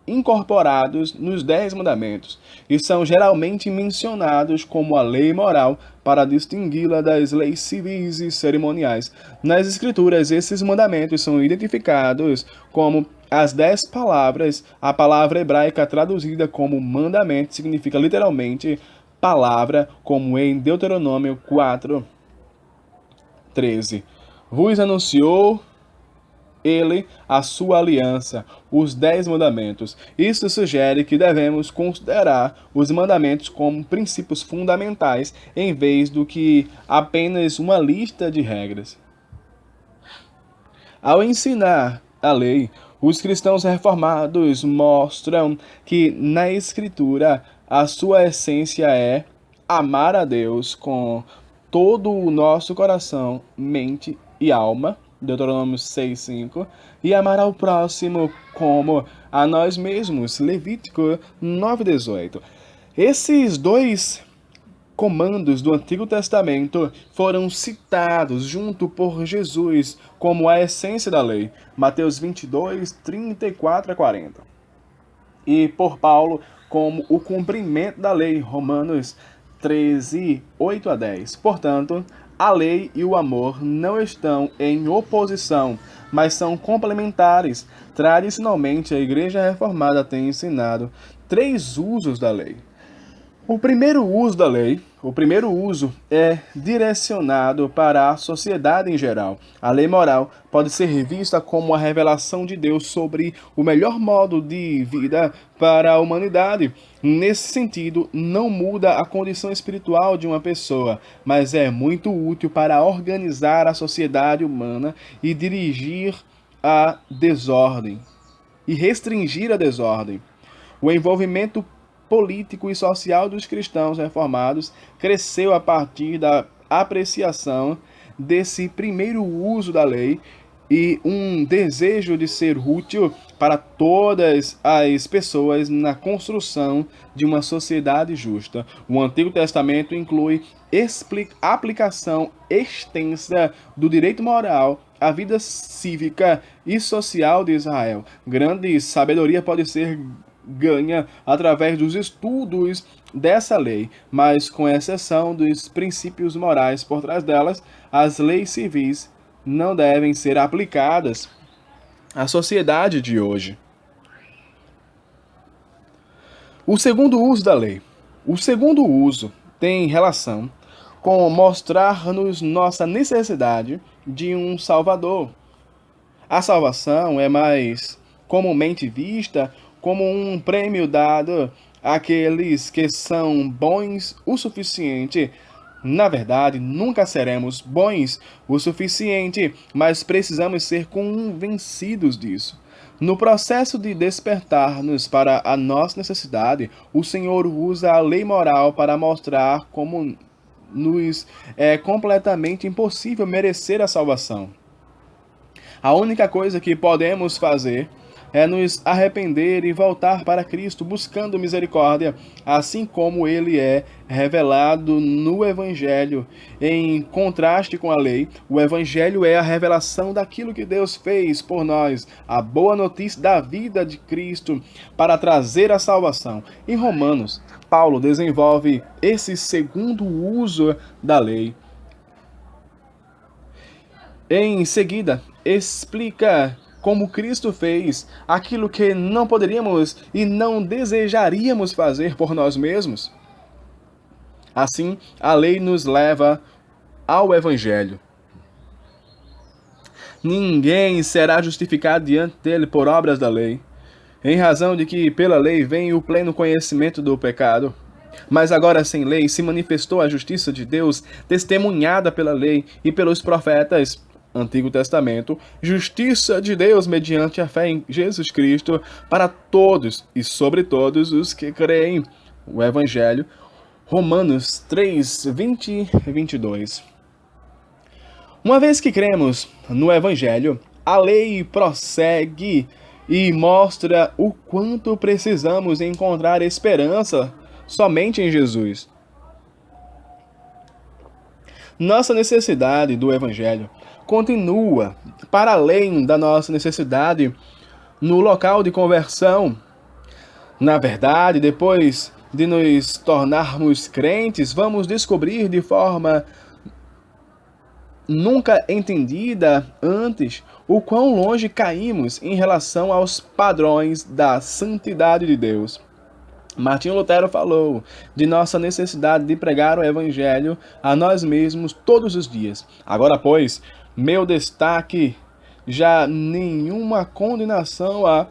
incorporados nos 10 mandamentos e são geralmente mencionados como a lei moral para distingui-la das leis civis e cerimoniais. Nas Escrituras, esses mandamentos são identificados como as 10 palavras. A palavra hebraica traduzida como mandamento significa literalmente palavra, como em Deuteronômio 4, 13. Vos anunciou Ele a sua aliança, os 10 mandamentos. Isso sugere que devemos considerar os mandamentos como princípios fundamentais, em vez do que apenas uma lista de regras. Ao ensinar a lei, os cristãos reformados mostram que na Escritura a sua essência é amar a Deus com todo o nosso coração, mente e alma, Deuteronômio 6:5, e amar ao próximo como a nós mesmos, Levítico 9:18. Esses dois comandos do Antigo Testamento foram citados junto por Jesus como a essência da lei, Mateus 22:34-40, e por Paulo como o cumprimento da lei, Romanos 13:8-10. Portanto, a lei e o amor não estão em oposição, mas são complementares. Tradicionalmente, a Igreja Reformada tem ensinado três usos da lei. O primeiro uso é direcionado para a sociedade em geral. A lei moral pode ser vista como a revelação de Deus sobre o melhor modo de vida para a humanidade. Nesse sentido, não muda a condição espiritual de uma pessoa, mas é muito útil para organizar a sociedade humana e dirigir a desordem e restringir a desordem. O envolvimento político e social dos cristãos reformados cresceu a partir da apreciação desse primeiro uso da lei e um desejo de ser útil para todas as pessoas na construção de uma sociedade justa. O Antigo Testamento inclui aplicação extensa do direito moral à vida cívica e social de Israel. Grande sabedoria pode ser ganha através dos estudos dessa lei, mas com exceção dos princípios morais por trás delas, as leis civis não devem ser aplicadas à sociedade de hoje. O segundo uso da lei. O segundo uso tem relação com mostrar-nos nossa necessidade de um Salvador. A salvação é mais comumente vista como um prêmio dado àqueles que são bons o suficiente. Na verdade, nunca seremos bons o suficiente, mas precisamos ser convencidos disso. No processo de despertar-nos para a nossa necessidade, o Senhor usa a lei moral para mostrar como nos é completamente impossível merecer a salvação. A única coisa que podemos fazer é nos arrepender e voltar para Cristo, buscando misericórdia, assim como ele é revelado no Evangelho. Em contraste com a lei, o Evangelho é a revelação daquilo que Deus fez por nós, a boa notícia da vida de Cristo para trazer a salvação. Em Romanos, Paulo desenvolve esse segundo uso da lei. Em seguida, explica como Cristo fez aquilo que não poderíamos e não desejaríamos fazer por nós mesmos. Assim, a lei nos leva ao Evangelho. Ninguém será justificado diante dele por obras da lei, em razão de que pela lei vem o pleno conhecimento do pecado. Mas agora sem lei se manifestou a justiça de Deus, testemunhada pela lei e pelos profetas. Antigo Testamento, justiça de Deus mediante a fé em Jesus Cristo para todos e sobre todos os que creem. O Evangelho, Romanos 3, 20 e 22. Uma vez que cremos no Evangelho, a lei prossegue e mostra o quanto precisamos encontrar esperança somente em Jesus. Nossa necessidade do Evangelho continua para além da nossa necessidade no local de conversão. Na verdade, depois de nos tornarmos crentes, vamos descobrir de forma nunca entendida antes o quão longe caímos em relação aos padrões da santidade de Deus. Martinho Lutero falou de nossa necessidade de pregar o Evangelho a nós mesmos todos os dias. Agora, pois, meu destaque, já nenhuma condenação há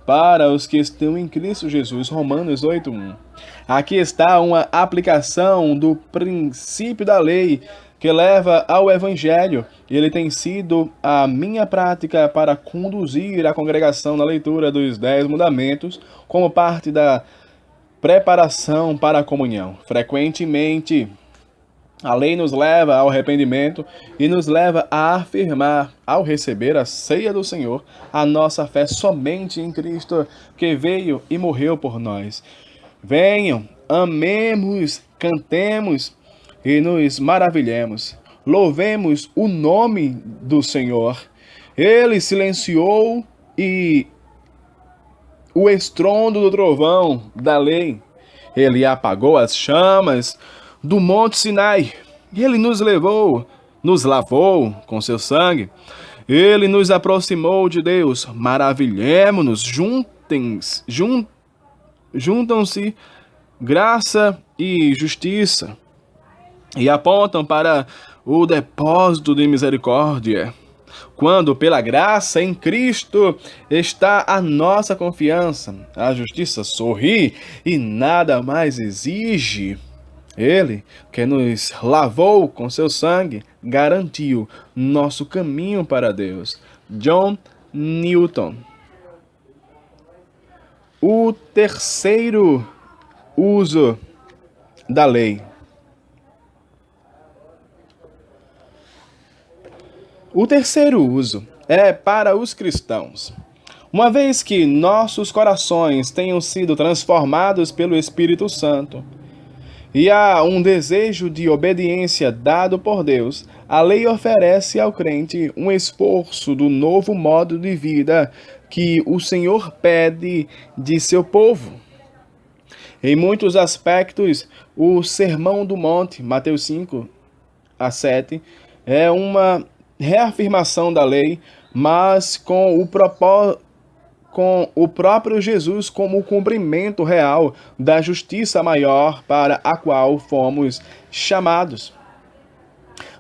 para os que estão em Cristo Jesus. Romanos 8:1. Aqui está uma aplicação do princípio da lei que leva ao Evangelho. Ele tem sido a minha prática para conduzir a congregação na leitura dos 10 mandamentos como parte da preparação para a comunhão. Frequentemente, a lei nos leva ao arrependimento e nos leva a afirmar, ao receber a ceia do Senhor, a nossa fé somente em Cristo, que veio e morreu por nós. Venham, amemos, cantemos e nos maravilhemos. Louvemos o nome do Senhor. Ele silenciou e o estrondo do trovão da lei. Ele apagou as chamas do Monte Sinai. E ele nos levou, nos lavou com seu sangue. Ele nos aproximou de Deus. Maravilhemo-nos, juntam-se graça e justiça e apontam para o depósito de misericórdia. Quando pela graça em Cristo está a nossa confiança, a justiça sorri e nada mais exige. Ele, que nos lavou com seu sangue, garantiu nosso caminho para Deus. John Newton. O terceiro uso da lei. O terceiro uso é para os cristãos. Uma vez que nossos corações tenham sido transformados pelo Espírito Santo e há um desejo de obediência dado por Deus, a lei oferece ao crente um esforço do novo modo de vida que o Senhor pede de seu povo. Em muitos aspectos, o Sermão do Monte, Mateus 5-7, é uma reafirmação da lei, mas com o próprio Jesus como o cumprimento real da justiça maior para a qual fomos chamados.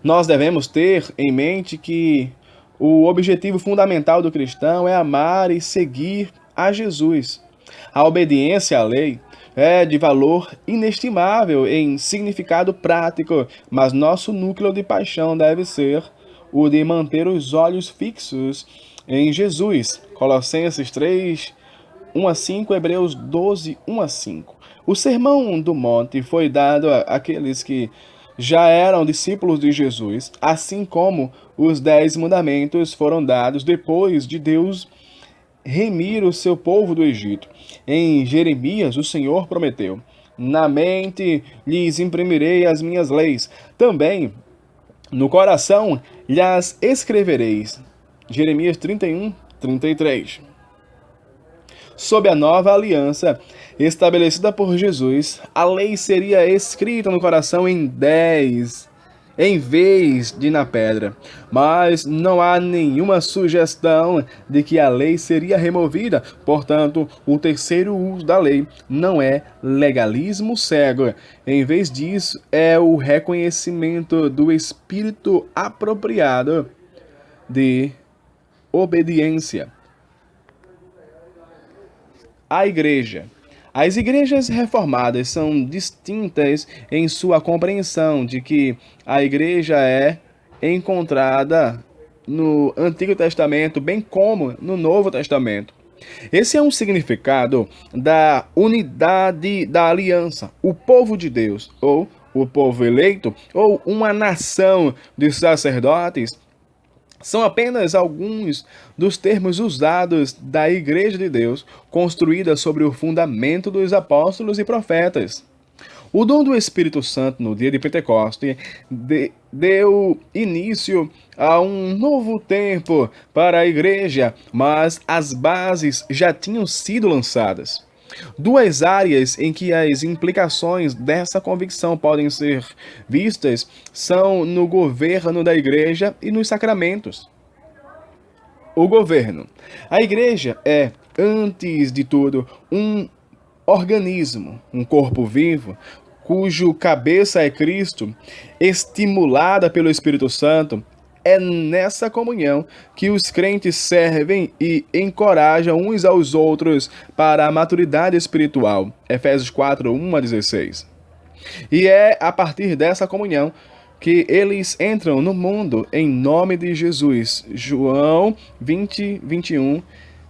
Nós devemos ter em mente que o objetivo fundamental do cristão é amar e seguir a Jesus. A obediência à lei é de valor inestimável em significado prático, mas nosso núcleo de paixão deve ser o de manter os olhos fixos em Jesus. Colossenses 3, 1-5, Hebreus 12, 1-5. O Sermão do Monte foi dado àqueles que já eram discípulos de Jesus, assim como os 10 mandamentos foram dados depois de Deus remir o seu povo do Egito. Em Jeremias, o Senhor prometeu: na mente lhes imprimirei as minhas leis. Também no coração lhes escrevereis. Jeremias 31-33. Sob a nova aliança estabelecida por Jesus, a lei seria escrita no coração em vez de na pedra. Mas não há nenhuma sugestão de que a lei seria removida. Portanto, o terceiro uso da lei não é legalismo cego. Em vez disso, é o reconhecimento do espírito apropriado de obediência. A igreja. As igrejas reformadas são distintas em sua compreensão de que a igreja é encontrada no Antigo Testamento, bem como no Novo Testamento. Esse é um significado da unidade da aliança, o povo de Deus, ou o povo eleito, ou uma nação de sacerdotes. São apenas alguns dos termos usados da Igreja de Deus, construída sobre o fundamento dos apóstolos e profetas. O dom do Espírito Santo no dia de Pentecostes deu início a um novo tempo para a Igreja, mas as bases já tinham sido lançadas. Duas áreas em que as implicações dessa convicção podem ser vistas são no governo da igreja e nos sacramentos. O governo. A igreja é, antes de tudo, um organismo, um corpo vivo, cujo cabeça é Cristo, estimulada pelo Espírito Santo. É nessa comunhão que os crentes servem e encorajam uns aos outros para a maturidade espiritual. Efésios 4, 1-16. E é a partir dessa comunhão que eles entram no mundo em nome de Jesus. João 20, 21,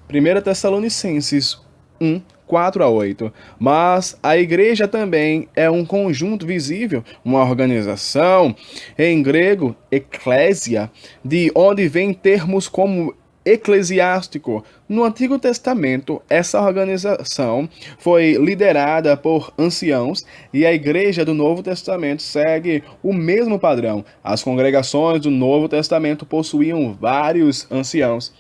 1 Tessalonicenses 1, 4-8. Mas a igreja também é um conjunto visível, uma organização, em grego, eclésia, de onde vem termos como eclesiástico. No Antigo Testamento, essa organização foi liderada por anciãos e a Igreja do Novo Testamento segue o mesmo padrão. As congregações do Novo Testamento possuíam vários anciãos.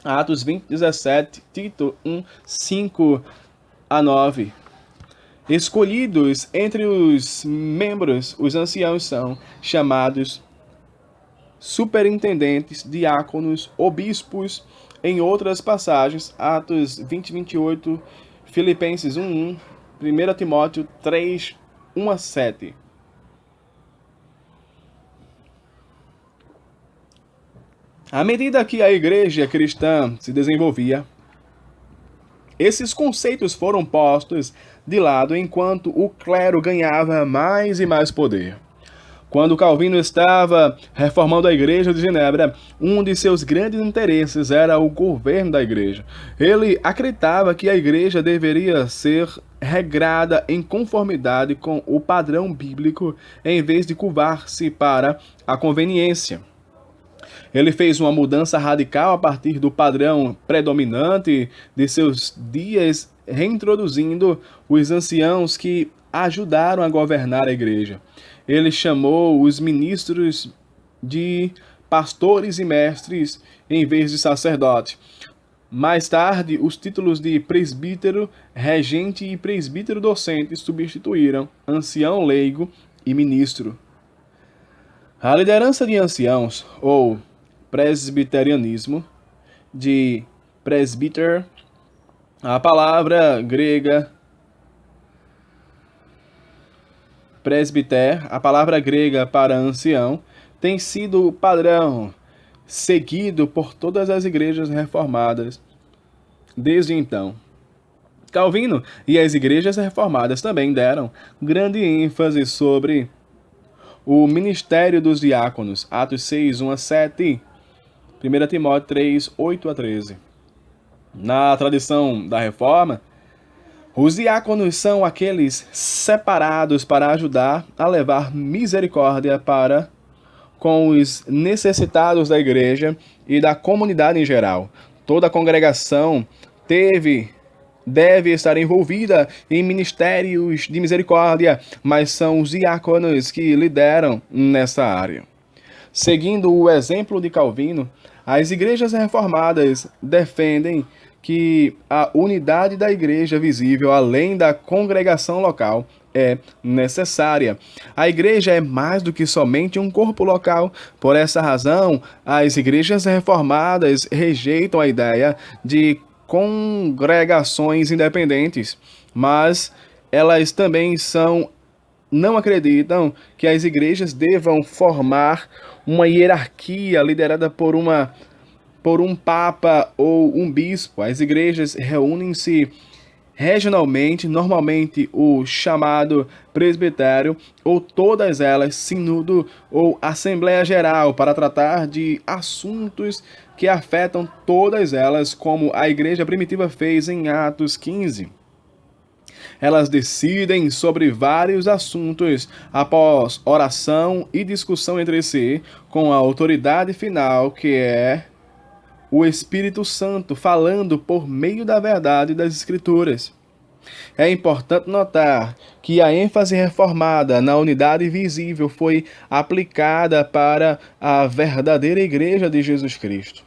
Atos 20:17, Tito 1:5-9. Escolhidos entre os membros, os anciãos são chamados superintendentes, diáconos, obispos, em outras passagens, Atos 20:28, Filipenses 1:1, 1 Timóteo 3:1-7. À medida que a igreja cristã se desenvolvia, esses conceitos foram postos de lado enquanto o clero ganhava mais e mais poder. Quando Calvino estava reformando a Igreja de Genebra, um de seus grandes interesses era o governo da Igreja. Ele acreditava que a Igreja deveria ser regrada em conformidade com o padrão bíblico, em vez de curvar-se para a conveniência. Ele fez uma mudança radical a partir do padrão predominante de seus dias, reintroduzindo os anciãos que ajudaram a governar a igreja. Ele chamou os ministros de pastores e mestres em vez de sacerdote. Mais tarde, os títulos de presbítero, regente e presbítero docente substituíram ancião leigo e ministro. A liderança de anciãos, ou presbiterianismo, de presbiter, a palavra grega presbiter, a palavra grega para ancião, tem sido o padrão seguido por todas as igrejas reformadas desde então. Calvino e as igrejas reformadas também deram grande ênfase sobre o ministério dos diáconos, Atos 6:1-7, 1 Timóteo 3:8-13. Na tradição da Reforma, os diáconos são aqueles separados para ajudar a levar misericórdia para com os necessitados da igreja e da comunidade em geral. Toda a congregação deve estar envolvida em ministérios de misericórdia, mas são os diáconos que lideram nessa área. Seguindo o exemplo de Calvino, as igrejas reformadas defendem que a unidade da igreja visível, além da congregação local, é necessária. A igreja é mais do que somente um corpo local. Por essa razão, as igrejas reformadas rejeitam a ideia de congregações independentes, mas elas também não acreditam que as igrejas devam formar uma hierarquia liderada por um papa ou um bispo. As igrejas reúnem-se regionalmente, normalmente o chamado presbitério, ou todas elas sínodo ou assembleia geral, para tratar de assuntos que afetam todas elas, como a igreja primitiva fez em Atos 15. Elas decidem sobre vários assuntos após oração e discussão entre si, com a autoridade final, que é o Espírito Santo falando por meio da verdade das Escrituras. É importante notar que a ênfase reformada na unidade visível foi aplicada para a verdadeira Igreja de Jesus Cristo.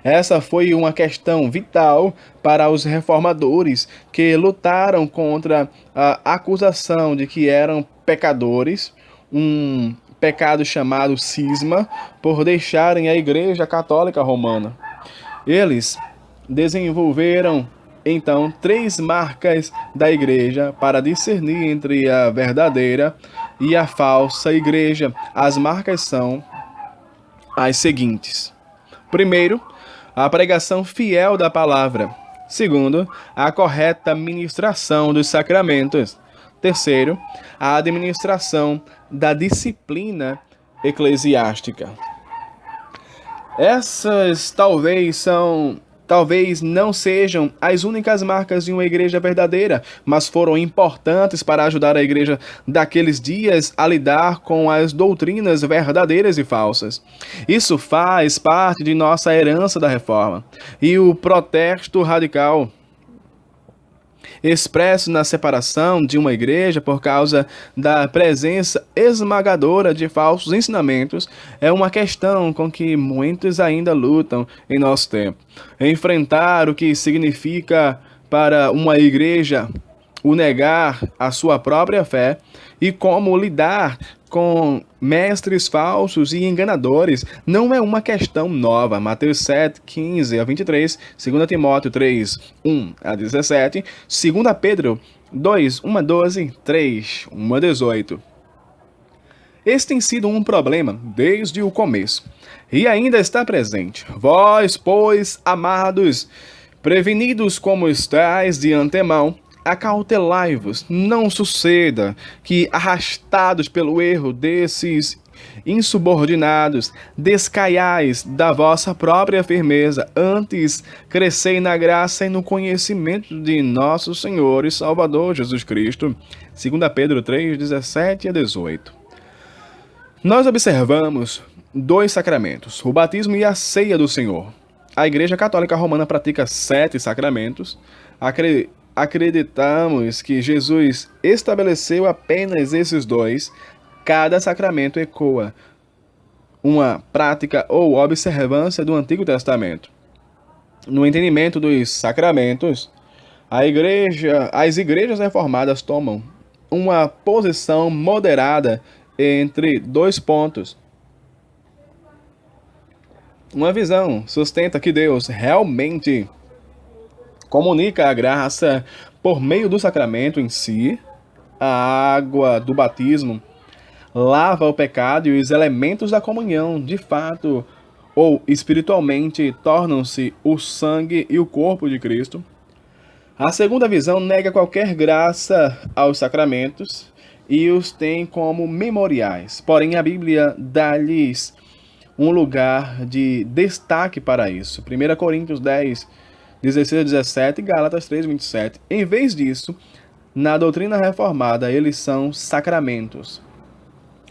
Essa foi uma questão vital para os reformadores, que lutaram contra a acusação de que eram pecadores, um pecado chamado cisma, por deixarem a Igreja Católica Romana. Eles desenvolveram então 3 marcas da igreja para discernir entre a verdadeira e a falsa igreja. As marcas são as seguintes: primeiro, a pregação fiel da palavra. Segundo, a correta ministração dos sacramentos. Terceiro, a administração da disciplina eclesiástica. Essas talvez são talvez não sejam as únicas marcas de uma igreja verdadeira, mas foram importantes para ajudar a igreja daqueles dias a lidar com as doutrinas verdadeiras e falsas. Isso faz parte de nossa herança da reforma. E o protesto radical expresso na separação de uma igreja por causa da presença esmagadora de falsos ensinamentos, é uma questão com que muitos ainda lutam em nosso tempo. Enfrentar o que significa para uma igreja o negar a sua própria fé e como lidar com mestres falsos e enganadores não é uma questão nova. Mateus 7, 15 a 23, 2 Timóteo 3, 1 a 17, 2 Pedro 2, 1 a 12, 3, 1 a 18. Esse tem sido um problema desde o começo e ainda está presente. Vós, pois, amados, prevenidos como estáis de antemão, acautelai-vos, não suceda que, arrastados pelo erro desses insubordinados, descaiais da vossa própria firmeza, antes crescei na graça e no conhecimento de nosso Senhor e Salvador Jesus Cristo. 2 Pedro 3, 17 a 18. Nós observamos dois sacramentos, o batismo e a ceia do Senhor. A Igreja Católica Romana pratica 7 sacramentos. Acreditamos que Jesus estabeleceu apenas esses dois. Cada sacramento ecoa uma prática ou observância do Antigo Testamento. No entendimento dos sacramentos, as igrejas reformadas tomam uma posição moderada entre dois pontos. Uma visão sustenta que Deus realmente comunica a graça por meio do sacramento em si. A água do batismo lava o pecado e os elementos da comunhão, de fato ou espiritualmente, tornam-se o sangue e o corpo de Cristo. A segunda visão nega qualquer graça aos sacramentos e os tem como memoriais. Porém, a Bíblia dá-lhes um lugar de destaque para isso. 1 Coríntios 10, 16 a 17 e Gálatas 3, 27. Em vez disso, na doutrina reformada, eles são sacramentos,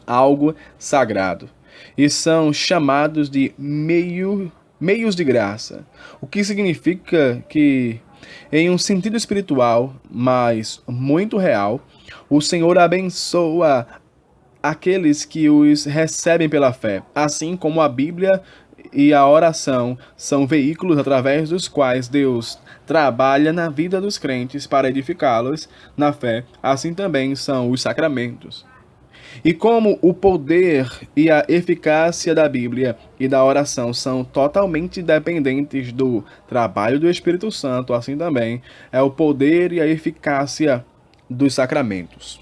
algo sagrado, e são chamados de meios de graça, o que significa que, em um sentido espiritual, mas muito real, o Senhor abençoa aqueles que os recebem pela fé, assim como a Bíblia e a oração são veículos através dos quais Deus trabalha na vida dos crentes para edificá-los na fé, assim também são os sacramentos. E como o poder e a eficácia da Bíblia e da oração são totalmente dependentes do trabalho do Espírito Santo, assim também é o poder e a eficácia dos sacramentos.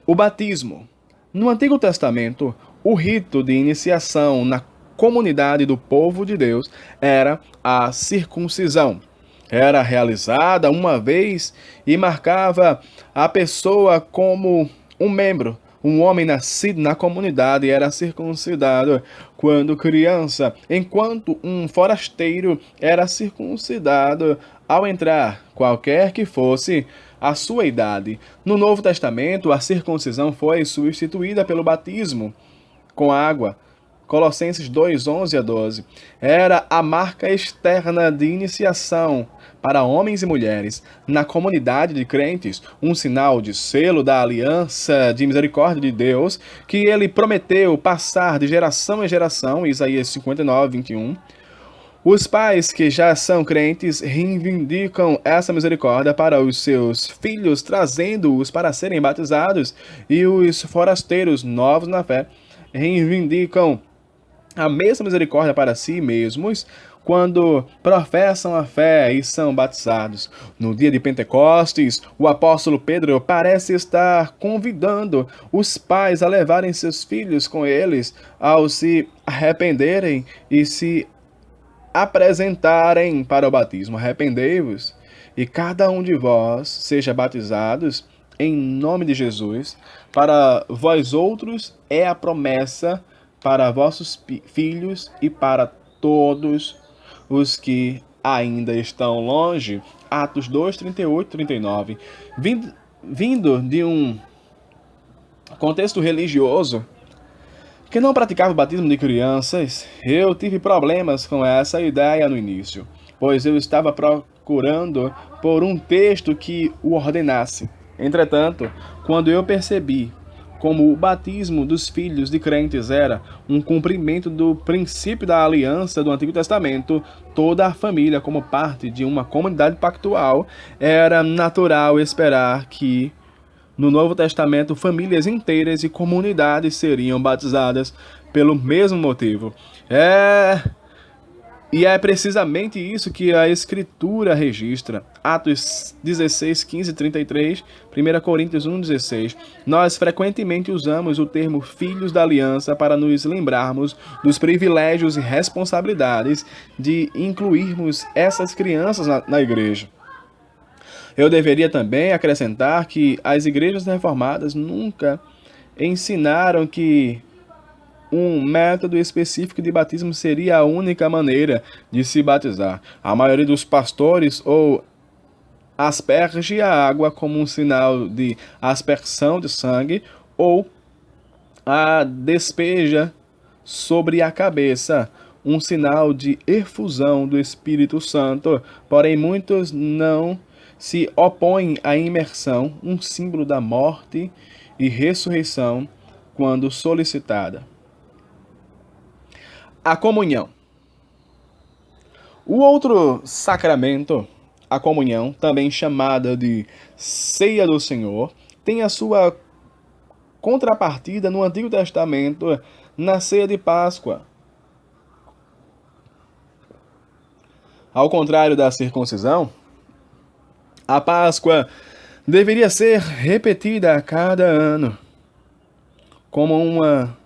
O batismo. No Antigo Testamento, o rito de iniciação na comunidade do povo de Deus era a circuncisão. Era realizada uma vez e marcava a pessoa como um membro. Um homem nascido na comunidade era circuncidado quando criança, enquanto um forasteiro era circuncidado ao entrar, qualquer que fosse a sua idade. No Novo Testamento, a circuncisão foi substituída pelo batismo com água. Colossenses 2, 11 a 12. Era a marca externa de iniciação para homens e mulheres na comunidade de crentes, um sinal de selo da aliança de misericórdia de Deus que ele prometeu passar de geração em geração, Isaías 59, 21. Os pais que já são crentes reivindicam essa misericórdia para os seus filhos, trazendo-os para serem batizados, e os forasteiros novos na fé reivindicam a mesma misericórdia para si mesmos quando professam a fé e são batizados. No dia de Pentecostes, o apóstolo Pedro parece estar convidando os pais a levarem seus filhos com eles ao se arrependerem e se apresentarem para o batismo. Arrependei-vos e cada um de vós seja batizados em nome de Jesus. Para vós outros é a promessa, para vossos filhos e para todos os que ainda estão longe. Atos 2, 38, 39. Vindo de um contexto religioso que não praticava o batismo de crianças, eu tive problemas com essa ideia no início, pois eu estava procurando por um texto que o ordenasse. Entretanto, quando eu percebi como o batismo dos filhos de crentes era um cumprimento do princípio da aliança do Antigo Testamento, toda a família, como parte de uma comunidade pactual, era natural esperar que no Novo Testamento, famílias inteiras e comunidades seriam batizadas pelo mesmo motivo. E é precisamente isso que a Escritura registra. Atos 16, 15 e 33, 1 Coríntios 1, 16. Nós frequentemente usamos o termo filhos da aliança para nos lembrarmos dos privilégios e responsabilidades de incluirmos essas crianças na igreja. Eu deveria também acrescentar que as igrejas reformadas nunca ensinaram que um método específico de batismo seria a única maneira de se batizar. A maioria dos pastores ou asperge a água como um sinal de aspersão de sangue ou a despeja sobre a cabeça, um sinal de efusão do Espírito Santo. Porém, muitos não se opõem à imersão, um símbolo da morte e ressurreição, quando solicitada. A comunhão. O outro sacramento, a comunhão, também chamada de Ceia do Senhor, tem a sua contrapartida no Antigo Testamento, na Ceia de Páscoa. Ao contrário da circuncisão, a Páscoa deveria ser repetida a cada ano, como uma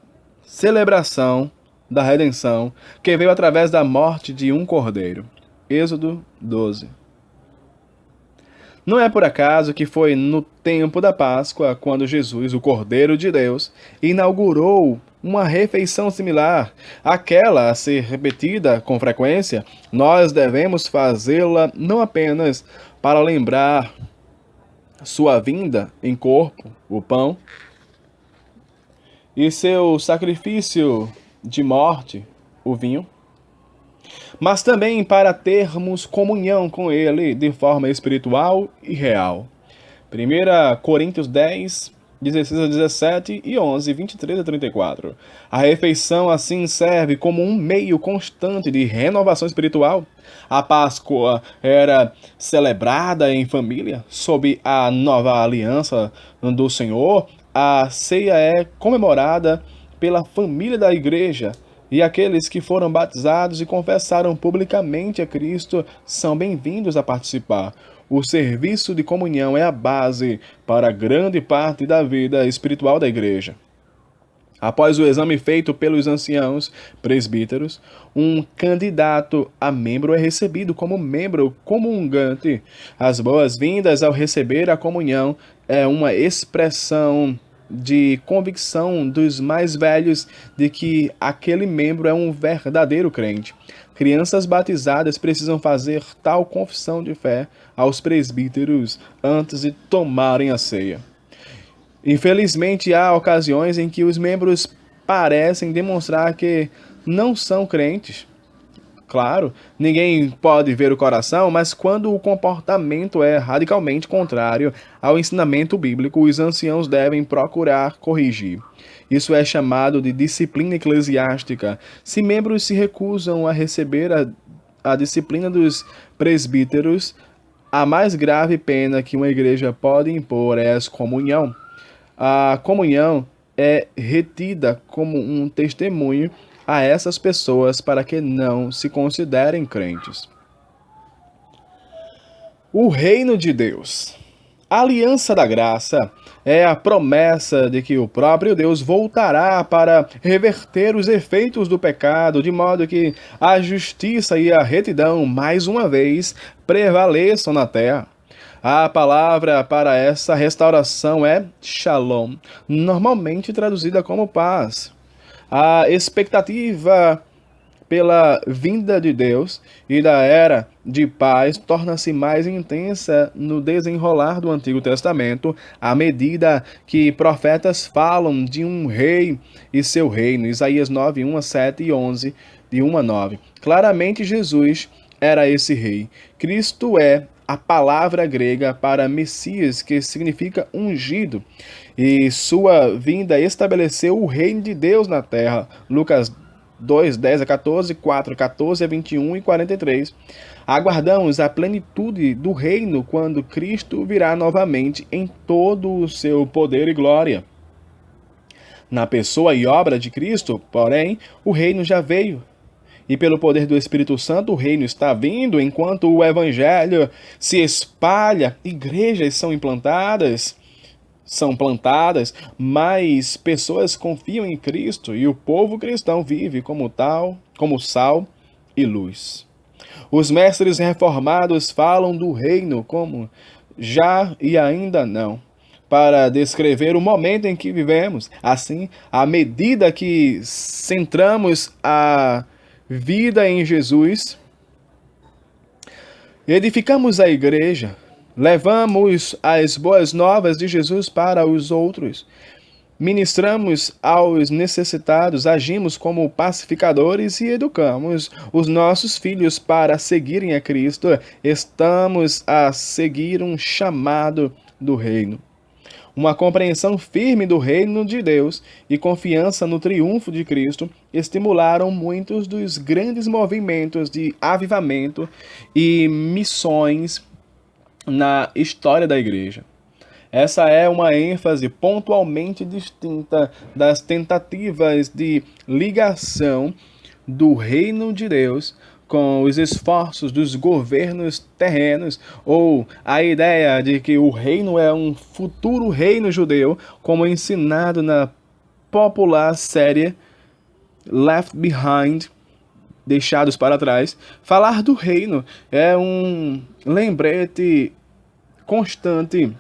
celebração da redenção que veio através da morte de um cordeiro. Êxodo 12. Não é por acaso que foi no tempo da Páscoa, quando Jesus, o Cordeiro de Deus, inaugurou uma refeição similar àquela a ser repetida com frequência. Nós devemos fazê-la não apenas para lembrar sua vinda em corpo, o pão, e seu sacrifício de morte, o vinho, mas também para termos comunhão com ele de forma espiritual e real. 1 Coríntios 10, 16 a 17 e 11, 23 a 34. A refeição assim serve como um meio constante de renovação espiritual. A Páscoa era celebrada em família, sob a nova aliança do Senhor. A ceia é comemorada pela família da igreja, e aqueles que foram batizados e confessaram publicamente a Cristo são bem-vindos a participar. O serviço de comunhão é a base para grande parte da vida espiritual da igreja. Após o exame feito pelos anciãos presbíteros, um candidato a membro é recebido como membro comungante. As boas-vindas ao receber a comunhão é uma expressão de convicção dos mais velhos de que aquele membro é um verdadeiro crente. Crianças batizadas precisam fazer tal confissão de fé aos presbíteros antes de tomarem a ceia. Infelizmente, há ocasiões em que os membros parecem demonstrar que não são crentes. Claro, ninguém pode ver o coração, mas quando o comportamento é radicalmente contrário ao ensinamento bíblico, os anciãos devem procurar corrigir. Isso é chamado de disciplina eclesiástica. Se membros se recusam a receber a disciplina dos presbíteros, a mais grave pena que uma igreja pode impor é a excomunhão. A comunhão é retida como um testemunho a essas pessoas para que não se considerem crentes. O reino de Deus. A aliança da graça é a promessa de que o próprio Deus voltará para reverter os efeitos do pecado, de modo que a justiça e a retidão, mais uma vez, prevaleçam na terra. A palavra para essa restauração é shalom, normalmente traduzida como paz. A expectativa pela vinda de Deus e da era de paz torna-se mais intensa no desenrolar do Antigo Testamento, à medida que profetas falam de um rei e seu reino. Isaías 9, 1 a 7 e 11, de 1 a 9. Claramente Jesus era esse rei. Cristo é a palavra grega para Messias, que significa ungido, e sua vinda estabeleceu o reino de Deus na terra. Lucas 2, 10 a 14, 4, 14 a 21 e 43. Aguardamos a plenitude do reino quando Cristo virá novamente em todo o seu poder e glória. Na pessoa e obra de Cristo, porém, o reino já veio. E pelo poder do Espírito Santo, o reino está vindo enquanto o evangelho se espalha, igrejas são plantadas, mais pessoas confiam em Cristo e o povo cristão vive como tal, como sal e luz. Os mestres reformados falam do reino como já e ainda não, para descrever o momento em que vivemos. Assim, à medida que centramos a vida em Jesus, edificamos a igreja, levamos as boas novas de Jesus para os outros, ministramos aos necessitados, agimos como pacificadores e educamos os nossos filhos para seguirem a Cristo. Estamos a seguir um chamado do reino. Uma compreensão firme do reino de Deus e confiança no triunfo de Cristo estimularam muitos dos grandes movimentos de avivamento e missões na história da igreja. Essa é uma ênfase pontualmente distinta das tentativas de ligação do reino de Deus com os esforços dos governos terrenos, ou a ideia de que o reino é um futuro reino judeu, como ensinado na popular série Left Behind, Deixados para Trás. Falar do reino é um lembrete constante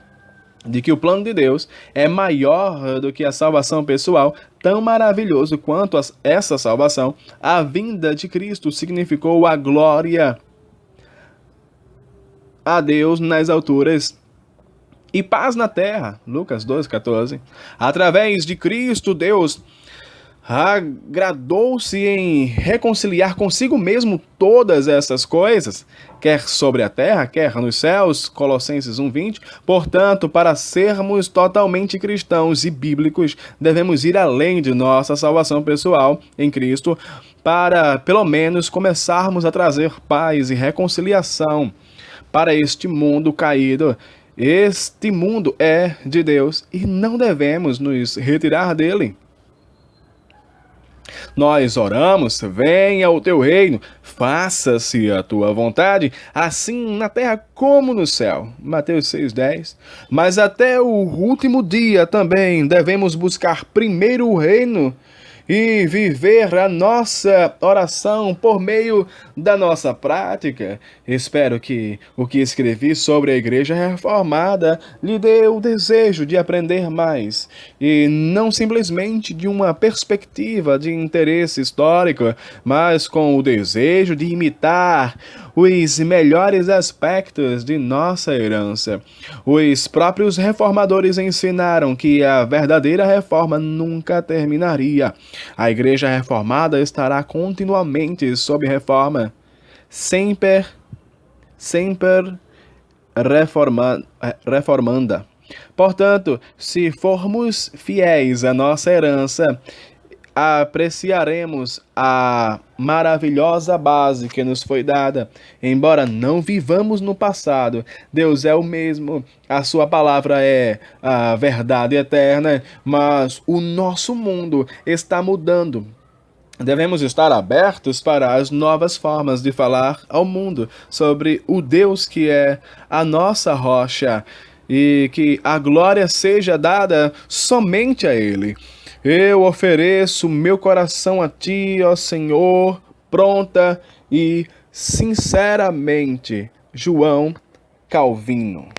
de que o plano de Deus é maior do que a salvação pessoal. Tão maravilhoso quanto essa salvação, a vinda de Cristo significou a glória a Deus nas alturas e paz na terra. Lucas 12:14. Através de Cristo, Deus agradou-se em reconciliar consigo mesmo todas essas coisas, quer sobre a terra, quer nos céus, Colossenses 1:20. Portanto, para sermos totalmente cristãos e bíblicos, devemos ir além de nossa salvação pessoal em Cristo, para, pelo menos, começarmos a trazer paz e reconciliação para este mundo caído. Este mundo é de Deus e não devemos nos retirar dele. Nós oramos, venha o teu reino, faça-se a tua vontade, assim na terra como no céu. Mateus 6:10. Mas até o último dia também devemos buscar primeiro o reino e viver a nossa oração por meio da nossa prática. Espero que o que escrevi sobre a Igreja Reformada lhe dê o desejo de aprender mais, e não simplesmente de uma perspectiva de interesse histórico, mas com o desejo de imitar os melhores aspectos de nossa herança. Os próprios reformadores ensinaram que a verdadeira reforma nunca terminaria. A Igreja Reformada estará continuamente sob reforma, sempre reformanda. Portanto, se formos fiéis à nossa herança, apreciaremos a maravilhosa base que nos foi dada. Embora não vivamos no passado, Deus é o mesmo, a sua palavra é a verdade eterna, mas o nosso mundo está mudando. Devemos estar abertos para as novas formas de falar ao mundo sobre o Deus que é a nossa rocha, e que a glória seja dada somente a Ele. Eu ofereço meu coração a Ti, ó Senhor, pronta e sinceramente. João Calvino.